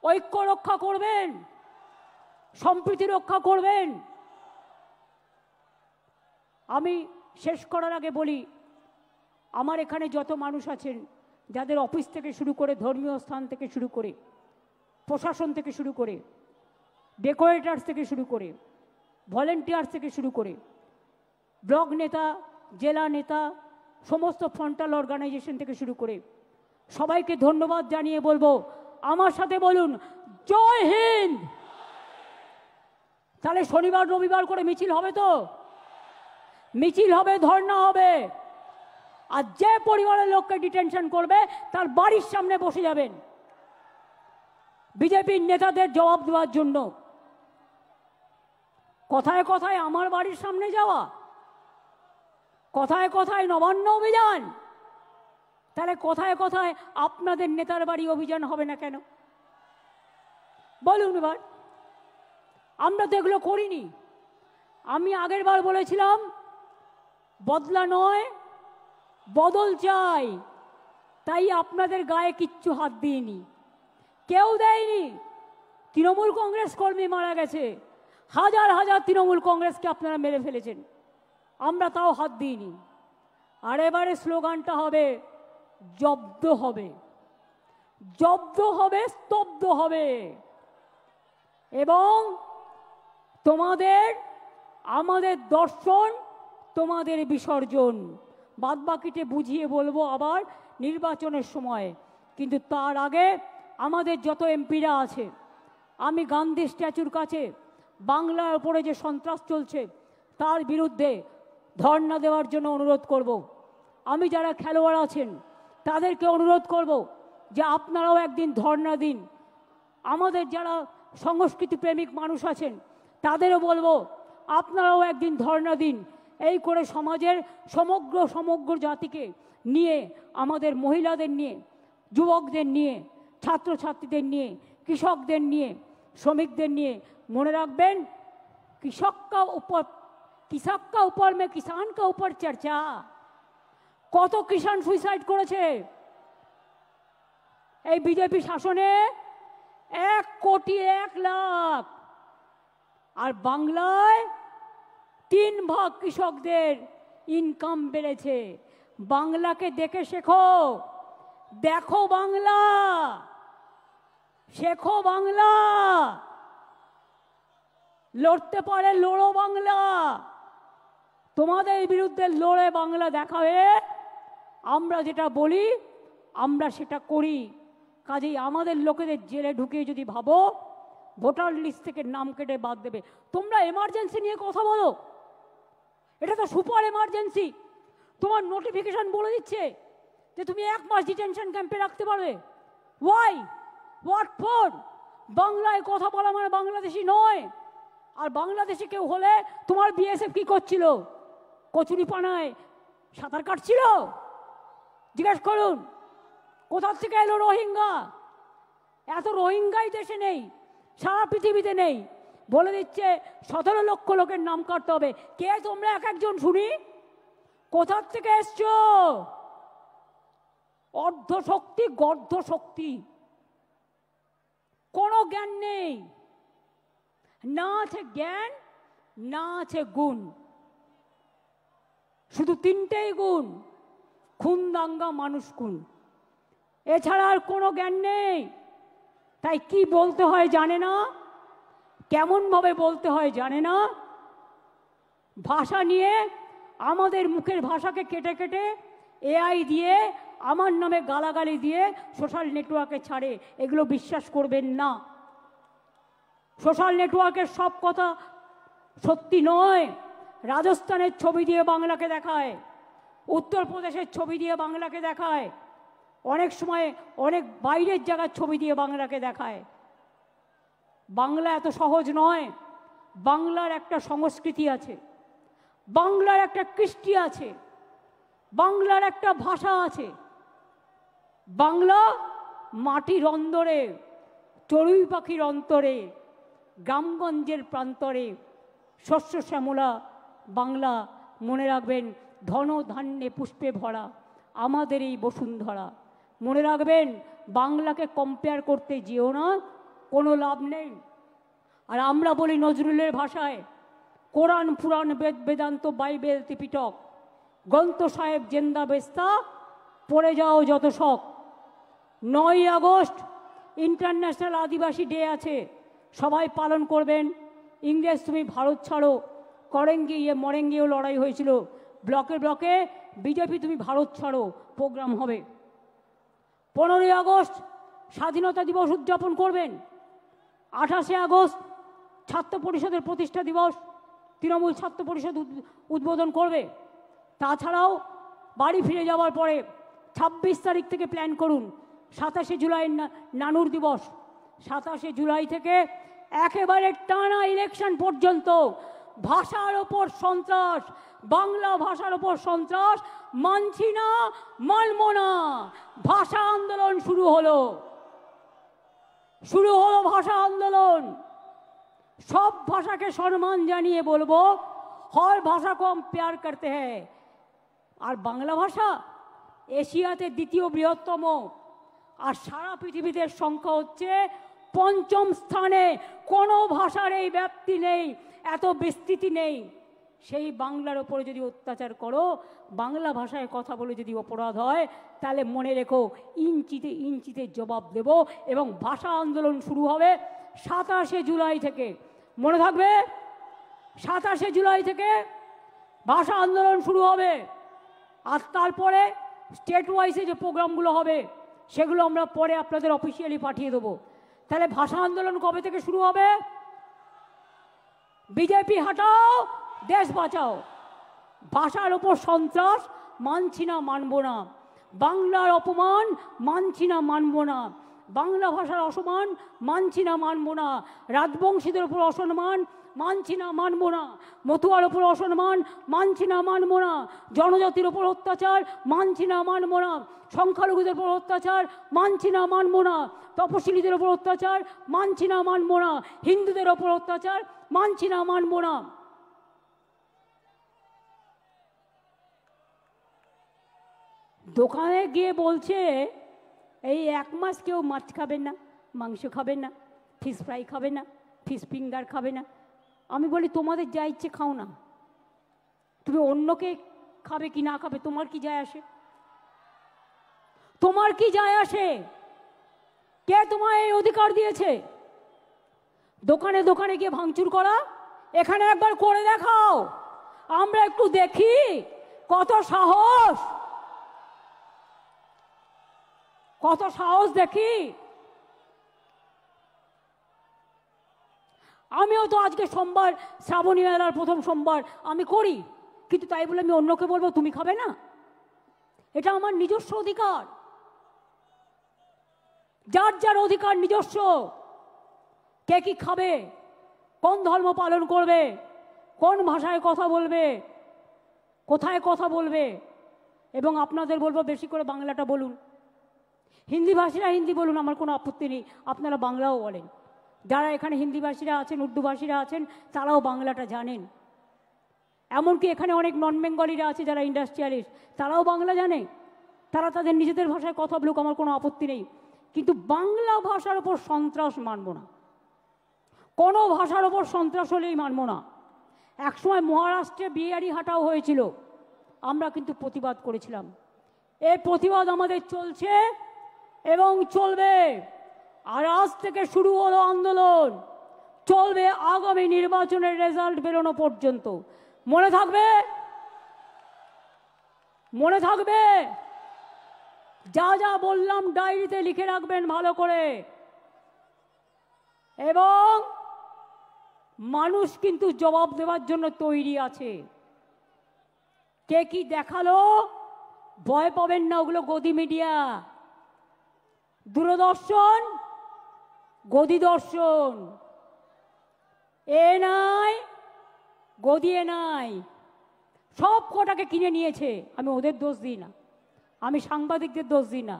ঐক্য রক্ষা করবেন, সম্প্রীতি রক্ষা করবেন। আমি শেষ করার আগে বলি, আমার এখানে যত মানুষ আছেন, যাদের অফিস থেকে শুরু করে, ধর্মীয় স্থান থেকে শুরু করে, প্রশাসন থেকে শুরু করে, ডেকোরেটার্স থেকে শুরু করে, ভলেন্টিয়ার্স থেকে শুরু করে, ব্লক নেতা, জেলা নেতা, সমস্ত ফ্রন্টাল অর্গানাইজেশন থেকে শুরু করে সবাইকে ধন্যবাদ জানিয়ে বলবো, আমার সাথে বলুন জয় হিন্দ। তাহলে শনিবার রবিবার করে মিছিল হবে তো? মিছিল হবে, ধর্ণা হবে। আর যে পরিবারের লোককে ডিটেনশন করবে তার বাড়ির সামনে বসে যাবেন বিজেপির নেতাদের জবাব দেওয়ার জন্য। কথায় কথায় আমার বাড়ির সামনে যাওয়া, কথায় কথায় নবান্ন অভিযান, তাহলে কথায় কথায় আপনাদের নেতার বাড়ি অভিযান হবে না কেন? বলুন এবার। আমরা তো এগুলো করিনি। আমি আগের বার বলেছিলাম বদলা নয়, বদল চাই। তাই আপনাদের গায়ে কিচ্ছু হাত দিইনি, কেউ দেয়নি। তৃণমূল কংগ্রেস কর্মী মারা গেছে, হাজার হাজার তৃণমূল কংগ্রেসকে আপনারা মেরে ফেলেছেন, আমরা তাও হাত দিইনি। আর এবারে স্লোগানটা হবে জব্দ হবে, জব্দ হবে, স্তব্ধ হবে। এবং তোমাদের, আমাদের দর্শন, তোমাদের বিসর্জন। বাদবাকিতে বুঝিয়ে বলবো আবার নির্বাচনের সময়। কিন্তু তার আগে আমাদের যত এমপিরা আছে, আমি গান্ধী স্ট্যাচুর কাছে বাংলার উপরে যে সন্ত্রাস চলছে তার বিরুদ্ধে ধর্ণা দেওয়ার জন্য অনুরোধ করব। আমি যারা খেলোয়াড় আছেন তাদেরকে অনুরোধ করব যে আপনারাও একদিন ধর্ণা দিন। আমাদের যারা সংস্কৃতি প্রেমিক মানুষ আছেন তাদেরও বলবো আপনারাও একদিন ধর্ণা দিন। এই করে সমাজের সমগ্র জাতিকে নিয়ে, আমাদের মহিলাদের নিয়ে, যুবকদের নিয়ে, ছাত্রছাত্রীদের নিয়ে, কৃষকদের নিয়ে, শ্রমিকদের নিয়ে, মনে রাখবেন কৃষক কা উপর মে কিষান কা উপর চর্চা। কত কিষান সুইসাইড করেছে এই বিজেপি শাসনে? 1,01,00,000। আর বাংলায় 3 ভাগ কৃষকদের ইনকাম বেড়েছে। বাংলাকে দেখে শেখো, দেখো বাংলা, শেখো বাংলা। লড়তে পারে লড়ো বাংলা। তোমাদের বিরুদ্ধে লড়ে বাংলা দেখাবে। আমরা যেটা বলি আমরা সেটা করি। কাজেই আমাদের লোকেদের জেলে ঢুকিয়ে যদি ভাবো ভোটার লিস্ট থেকে নাম কেটে বাদ দেবে, তোমরা এমার্জেন্সি নিয়ে কথা বলো, এটা তো সুপার এমার্জেন্সি। তোমার নোটিফিকেশন বলে দিচ্ছে যে তুমি 1 মাস ডিটেনশন ক্যাম্পে রাখতে পারবে। ওয়াই? What for? বাংলায় কথা বলা মানে বাংলাদেশি নয়। আর বাংলাদেশে কেউ হলে তোমার বিএসএফ কি করছিল? কচুরিপানায় সাঁতার কাটছিল? জিজ্ঞেস করুন। কোথা থেকে এলো রোহিঙ্গা? এত রোহিঙ্গাই দেশে নেই, সারা পৃথিবীতে নেই। বলে দিচ্ছে 17 লক্ষ লোকের নাম কাটতে হবে। কে তোমরা এক একজন শুনি? কোথা থেকে এসছো? অর্ধ শক্তি, গর্ধ শক্তি, কোনো জ্ঞান নেই। না আছে জ্ঞান, না আছে গুণ। শুধু 3টেই গুণ: খুন, দাঙ্গা, মানুষ খুন। এছাড়া আর কোনো জ্ঞান নেই। তাই কি বলতে হয় জানে না, কেমন ভাবে বলতে হয় জানে না। ভাষা নিয়ে আমাদের মুখের ভাষাকে কেটে কেটে এআই দিয়ে আমার নামে গালাগালি দিয়ে সোশ্যাল নেটওয়ার্কে ছাড়ে। এগুলো বিশ্বাস করবেন না। সোশ্যাল নেটওয়ার্কের সব কথা সত্যি নয়। রাজস্থানের ছবি দিয়ে বাংলাকে দেখায়, উত্তরপ্রদেশের ছবি দিয়ে বাংলাকে দেখায়, অনেক সময় অনেক বাইরের জায়গার ছবি দিয়ে বাংলাকে দেখায়। বাংলা এত সহজ নয়। বাংলার একটা সংস্কৃতি আছে, বাংলার একটা কৃষ্টি আছে, বাংলার একটা ভাষা আছে। বাংলা মাটির অন্দরে, চড়ুই পাখির অন্তরে, গ্রামগঞ্জের প্রান্তরে শস্য শ্যামলা বাংলা। মনে রাখবেন, ধন ধান্যে পুষ্পে ভরা আমাদের এই বসুন্ধরা। মনে রাখবেন, বাংলাকে কম্পেয়ার করতে যেও না, কোনো লাভ নেই। আর আমরা বলি নজরুলের ভাষায়, কোরআন পুরাণ বেদ বেদান্ত বাইবেল ত্রিপিটক গ্রন্থ সাহেব জেন্দা বেস্তা, পড়ে যাও যত শখ। 9ই আগস্ট ইন্টারন্যাশনাল আদিবাসী ডে আছে, সবাই পালন করবেন। ইংরেজ তুমি ভারত ছাড়ো করেঙ্গে ইয়ে মরেঙ্গেও লড়াই হয়েছিল, ব্লকে ব্লকে বিজেপি তুমি ভারত ছাড়ো প্রোগ্রাম হবে। 15ই আগস্ট স্বাধীনতা দিবস উদযাপন করবেন। 28শে আগস্ট ছাত্র পরিষদের প্রতিষ্ঠা দিবস, তৃণমূল ছাত্র পরিষদ উদ্বোধন করবে। তাছাড়াও বাড়ি ফিরে যাওয়ার পরে 26 তারিখ থেকে প্ল্যান করুন 27শে জুলাই নানুর দিবস। 27শে জুলাই থেকে একেবারে টানা ইলেকশন পর্যন্ত ভাষার ওপর সন্ত্রাস, বাংলা ভাষার ওপর সন্ত্রাস মানছি না, মানব না। ভাষা আন্দোলন শুরু হলো, শুরু হলো ভাষা আন্দোলন। সব ভাষাকে সম্মান জানিয়ে বলবো, हर भाषा को हम प्यार करते हैं। আর বাংলা ভাষা এশিয়াতে দ্বিতীয় বৃহত্তম, আর সারা পৃথিবীতে সংখ্যা হচ্ছে 5ম স্থানে। কোনো ভাষার এই ব্যাপ্তি নেই, এত বিস্তৃতি নেই। সেই বাংলার ওপরে যদি অত্যাচার করো, বাংলা ভাষায় কথা বলে যদি অপরাধ হয়, তাহলে মনে রেখো ইঞ্চিতে ইঞ্চিতে জবাব দেব। এবং ভাষা আন্দোলন শুরু হবে 27শে জুলাই থেকে। মনে থাকবে, 27শে জুলাই থেকে ভাষা আন্দোলন শুরু হবে। আর তারপরে স্টেট ওয়াইজে যে প্রোগ্রামগুলো হবে সেগুলো আমরা পরে আপনাদের অফিসিয়ালি পাঠিয়ে দেবো। তাহলে ভাষা আন্দোলন কবে থেকে শুরু হবে? বিজেপি হাটাও, দেশ বাঁচাও। ভাষার ওপর সন্ত্রাস মানছি না, মানব না। বাংলার অপমান মানছি না, মানব না। বাংলা ভাষার অসম্মান মানছি না, মানব না। রাজবংশীদের উপর অসম্মান মানছি না, মানব না। মতুয়ার ওপর অসম্মান মানছি না, মানব না। জনজাতির ওপর অত্যাচার মানছি না, মানব না। সংখ্যালঘুদের উপর অত্যাচার মানছি না, মানব না। তপশিলীদের ওপর অত্যাচার মানছি না, মানব না। হিন্দুদের ওপর অত্যাচার মানছি না, মানব না। দোকানে গিয়ে বলছে এই 1 মাস কেউ মাছ খাবেন না, মাংস খাবেন না, ফিশ ফ্রাই খাবে না, ফিশ ফিঙ্গার খাবে না। আমি বলি তোমাদের যা ইচ্ছে খাও না, তুমি অন্যকে খাবে কি না খাবে তোমার কি যায় আসে? তোমার কি যায় আসে? কে তোমায় এই অধিকার দিয়েছে দোকানে দোকানে গিয়ে ভাঙচুর করা? এখানে একবার করে দেখাও, আমরা একটু দেখি কত সাহস, কত সাহস দেখি। আমিও তো আজকে সোমবার, শ্রাবণী মেলার প্রথম সোমবার আমি করি, কিন্তু তাই বলে আমি অন্যকে বলবো তুমি খাবে না? এটা আমার নিজস্ব অধিকার। যার যার অধিকার নিজস্ব। কে কি খাবে, কোন ধর্ম পালন করবে, কোন ভাষায় কথা বলবে, কোথায় কথা বলবে। এবং আপনাদের বলবো বেশি করে বাংলাটা বলুন। হিন্দি ভাষীরা হিন্দি বলুন, আমার কোনো আপত্তি নেই, আপনারা বাংলাও বলেন। যারা এখানে হিন্দি ভাষীরা আছেন, উর্দু ভাষীরা আছেন, তারাও বাংলাটা জানেন। এমনকি এখানে অনেক নন বেঙ্গলিরা আছে যারা ইন্ডাস্ট্রিয়ালিস্ট, তারাও বাংলা জানে। তারা তাদের নিজেদের ভাষায় কথা বলুক, আমার কোনো আপত্তি নেই। কিন্তু বাংলা ভাষার ওপর সন্ত্রাস মানব না, কোনো ভাষার ওপর সন্ত্রাস হলেই মানব না। একসময় মহারাষ্ট্রে বিহারি হাটাও হয়েছিল, আমরা কিন্তু প্রতিবাদ করেছিলাম। এই প্রতিবাদ আমাদের চলছে এবং চলবে। আর আজ থেকে শুরু হলো আন্দোলন, চলবে আগামী নির্বাচনের রেজাল্ট বেরোনো পর্যন্ত। মনে থাকবে, মনে থাকবে, যা যা বললাম ডায়েরিতে লিখে রাখবেন ভালো করে। এবং মানুষ কিন্তু জবাব দেওয়ার জন্য তৈরি আছে। কে কি দেখালো ভয় পাবেন না, ওগুলো গদি মিডিয়া, দূরদর্শন, গদি দর্শন। এ নাই, গদিয়ে নাই, সব কটাকে কিনে নিয়েছে। আমি ওদের দোষ দিই না, আমি সাংবাদিকদের দোষ দিই না,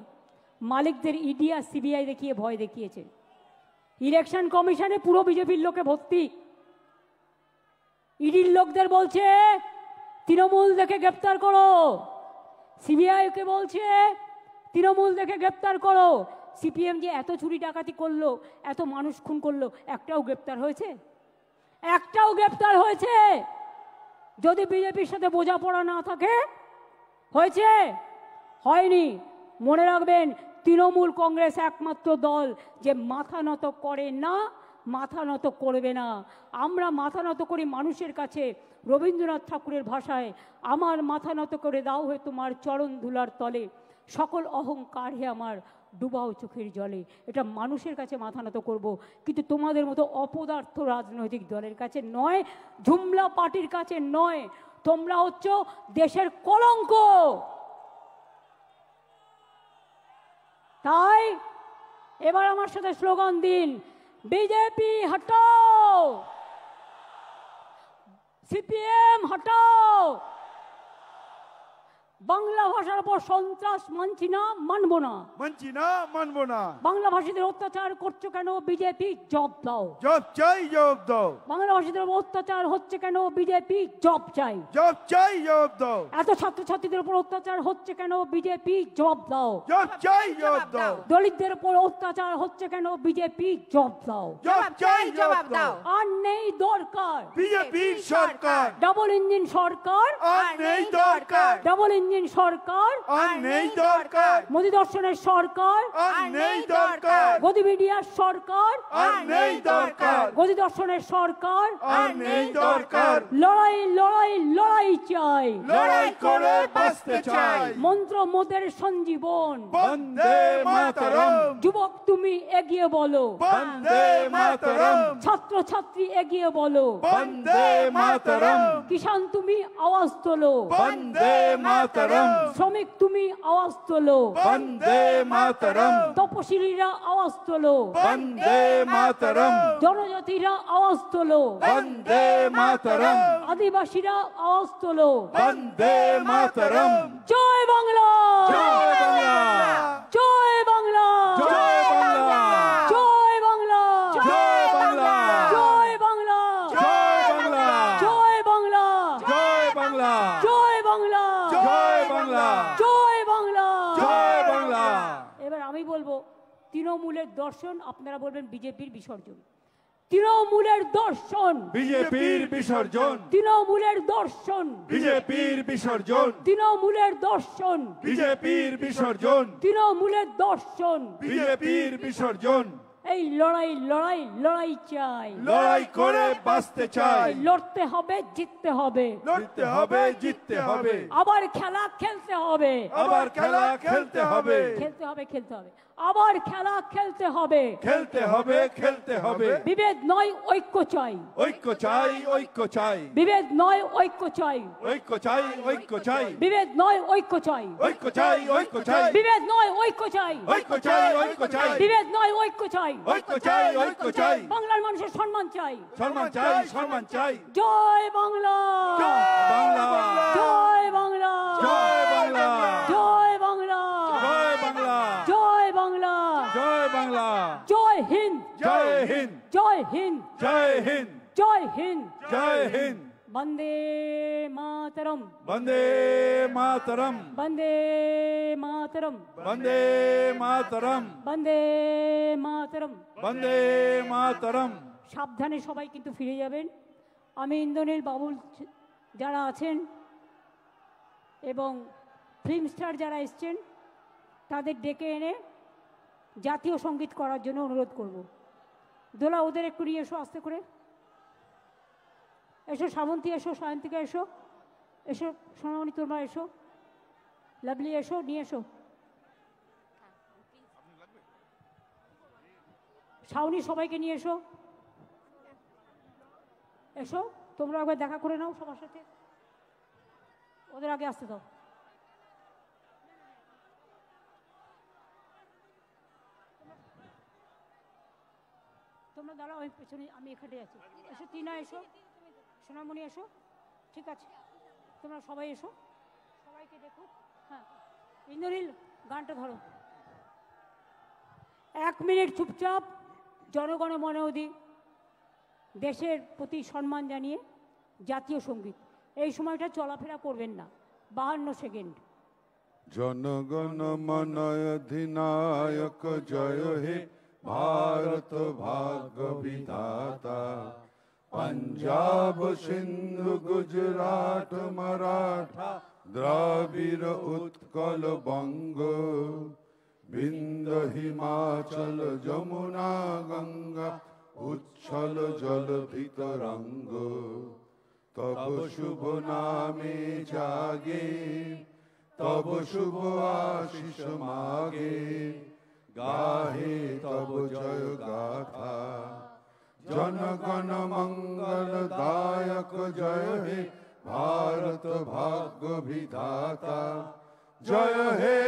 মালিকদের ইডি আর সিবিআই দেখিয়ে ভয় দেখিয়েছে। ইলেকশন কমিশনে পুরো বিজেপির লোকে ভর্তি। ইডির লোকদের বলছে তৃণমূল দেখে গ্রেপ্তার করো, সিবিআইকে বলছে তৃণমূল দেখে গ্রেপ্তার করো। সিপিএম যে এত চুরি ডাকাতি করলো, এত মানুষ খুন করলো, একটাও গ্রেপ্তার হয়েছে? একটাও গ্রেপ্তার হয়েছে? যদি বিজেপির সাথে বোঝাপড়া না থাকে, হয়েছে? হয়নি। মনে রাখবেন, তৃণমূল কংগ্রেস একমাত্র দল যে মাথা নত করে না, মাথা নত করবে না। আমরা মাথা নত করি মানুষের কাছে। রবীন্দ্রনাথ ঠাকুরের ভাষায়, আমার মাথা নত করে দাও হে তোমার চরণ ধুলার তলে, সকল অহংকার হে আমার ডুবাও চোখের জলে। এটা মানুষের কাছে মাথা নত করব, কিন্তু তোমাদের মতো অপদার্থ রাজনৈতিক দলের কাছে নয়, ঝুমলা পার্টির কাছে নয়। তোমরা হচ্ছ দেশের কলঙ্ক। তাই এবার আমার সাথে স্লোগান দিন, বিজেপি হটাও, সিপিএম হটাও। বাংলা ভাষার উপর সন্ত্রাস মানছি না, মানবো না, মানছি না, মানবো না। বাংলা ভাষীদের অত্যাচার করছো কেন? বিজেপি জব দাও, জব চাই, জব দাও। বাংলা ভাষীদের উপর অত্যাচার হচ্ছে কেন? বিজেপি জব চাই, জব চাই, জব দাও। এত ছাত্রছাত্রীদের উপর অত্যাচার হচ্ছে কেন? বিজেপি জব দাও, জব চাই, জব দাও। দলিতদের উপর অত্যাচার হচ্ছে কেন? বিজেপি জব দাও, জব চাই, জব দাও। আর নেই দরকার বিজেপির সরকার, ডাবল ইঞ্জিন সরকার, আর নেই দরকার। ডাবল ইঞ্জিন সরকার, আর নেই দরকার। মোদী দর্শনের সরকার, আর নেই দরকার। গদি মিডিয়ার সরকার, আর নেই দরকার। গদি দর্শনের সরকার, আর নেই দরকার। লড়াই লড়াই লড়াই চাই, লড়াই করে বাঁচতে চাই। মন্ত্র মোদের সঞ্জীবন, বন্দে মাতরম। যুবক তুমি এগিয়ে বলো, বন্দে মাতরম। ছাত্র ছাত্রী এগিয়ে বলো, বন্দে মাতরম। কিষান তুমি আওয়াজ তোলো, বন্দে মাতরম। শ্রমিক তুমি আওয়াজ তোলো, বন্দে মাতরম। তপশিলীরা আওয়াজ তোলো, বন্দে মাতরম। জনজাতিরা আওয়াজ তোলো, বন্দে মাতরম। আদিবাসীরা আওয়াজ তোলো, বন্দে মাতরম। জয় বাংলা, জয় বাংলা, জয় বাংলা, জয় বাংলা, জয় বাংলা, জয় বাংলা, জয় বাংলা, জয় বাংলা, জয় বাংলা, জয় বাংলা, জয় বাংলা, জয় বাংলা, জয় বাংলা, জয় বাংলা। এবার আমি বলবো তৃণমূলের দর্শন, আপনারা বলবেন বিজেপির বিসর্জন। তৃণমূলের দর্শন, বিজেপির বিসর্জন, তৃণমূলের দর্শন, বিজেপির বিসর্জন, তৃণমূলের দর্শন, বিজেপির বিসর্জন, তৃণমূলের দর্শন। বিজেপির বিসর্জন। এই লড়াই লড়াই লড়াই চাই, লড়াই করে বাঁচতে চাই। লড়তে হবে, জিততে হবে, লড়তে হবে, জিততে হবে, আবার খেলা খেলতে হবে, আবার খেলা খেলতে হবে, খেলতে হবে, খেলতে হবে, আবার খেলা খেলতে হবে, খেলতে হবে, খেলতে হবে। বিভেদ নয় ঐক্য চাই, ঐক্য চাই, ঐক্য চাই, বিভেদ নয় ঐক্য চাই, ঐক্য চাই, ঐক্য চাই, বিভেদ নয় ঐক্য চাই, ঐক্য চাই, ঐক্য চাই, বিভেদ নয় ঐক্য চাই, ঐক্য চাই, ঐক্য চাই, বিভেদ নয় ঐক্য চাই, ঐক্য চাই, ঐক্য চাই। বাংলার মানুষের সম্মান চাই, সম্মান চাই, সম্মান চাই। জয় বাংলা, বাংলা, জয় বাংলা, জয় বাংলা, জয় বাংলা, জয় বাংলা, জয় বাংলা, জয় বাংলা, জয় হিন্দ, জয় হিন্দ, জয় হিন্দ, জয় হিন্দ, জয় হিন্দ, জয় হিন্দ। বন্দে মাতরম, বন্দে মাতরম, বন্দে মাতরম, বন্দে মাতরম, বন্দে মাতরম। বন্দে মাতরম। সাবধানে সবাই কিন্তু ফিরে যাবেন। আমি ইন্দ্রনীল বাবুল যারা আছেন এবং ফিল্ম স্টার যারা এসছেন তাদের ডেকে এনে জাতীয় সঙ্গীত করার জন্য অনুরোধ করব। দোলা ওদের একটু নিয়ে এসো, আস্তে করে এসো। শ্রাবন্তী এসো, সায়ন্তিকা এসো, এসো সোনামণি, তোমরা এসো, লাভলি এসো, নিয়ে এসো। শাওনি সবাইকে নিয়ে এসো, এসো তোমরা একবার দেখা করে নাও সবার সাথে, ওদের আগে আসতে দাও। তোমরা তোমরা দাঁড়াও, আমি পেছনে, আমি এখানে আছি। এসো টিনা, এসো সোনামণি, এসো। ঠিক আছে, তোমরা সবাই এসো, সবাইকে দেখো। হ্যাঁ, ইন্দ্রনীল গানটা ধরো। 1 মিনিট চুপচাপ জনগণ মন অধি, দেশের প্রতি সম্মান জানিয়ে জাতীয় সঙ্গীত। এই সময়টা চলাফেরা করবেন না, 52 সেকেন্ড। জনগণ মন অধিনায়ক জয় হে ভারত ভাগ্য বিধাতা, পঞ্জাব সিন্ধু গুজরাট মারাঠা দ্রাবিড় উৎকল বঙ্গ, বিন্দ হিমাচল যমুনা গঙ্গা উচ্ছল জল ভিতরঙ্গ, তব শুভ নামে জাগে তব শুভ আশিস মাগে, গাহে তব জয় গাথা, জনগণ মঙ্গল দায়ক জয় হে ভারত ভাগ্য বিধাতা, জয় হে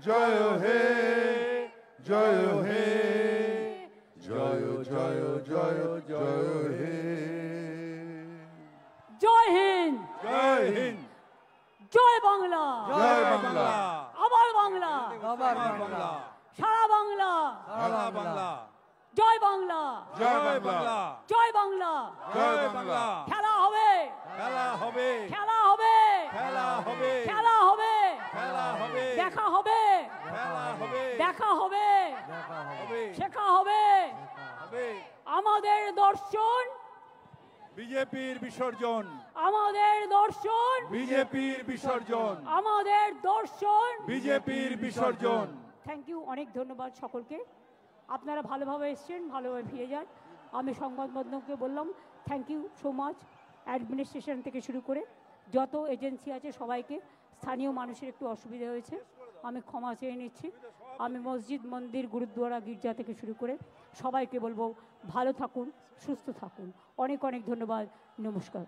জয় হে জয় হে জয় জয় জয় জয় হে। জয় হিন্দ, জয় হিন্দ, জয় বাংলা, জয় বাংলা, আবার বাংলা, আবার বাংলা, সারা বাংলা, সারা বাংলা, জয় বাংলা, জয় বাংলা, জয় বাংলা। জয় বাংলা। খেলা হবে, খেলা হবে, খেলা হবে, খেলা হবে, খেলা হবে, খেলা হবে, দেখা হবে, খেলা হবে, দেখা হবে, হবে, শেখা হবে। হবে। আমাদের দর্শন, বিজেপির বিসর্জন, আমাদের দর্শন, বিজেপির বিসর্জন, আমাদের দর্শন, বিজেপির বিসর্জন। থ্যাংক ইউ, অনেক ধন্যবাদ সকলকে। আপনারা ভালোভাবে এসছেন, ভালোভাবে ফিরে যান। আমি সংবাদ মাধ্যমকে বললাম thank you so much, administration থেকে শুরু করে যত এজেন্সি আছে সবাইকে। স্থানীয় মানুষের একটু অসুবিধা হয়েছে, আমি ক্ষমা চেয়ে নিচ্ছি। আমি মসজিদ, মন্দির, গুরুদ্বারা, গির্জা থেকে শুরু করে সবাইকে বলবো ভালো থাকুন, সুস্থ থাকুন। অনেক অনেক ধন্যবাদ, নমস্কার।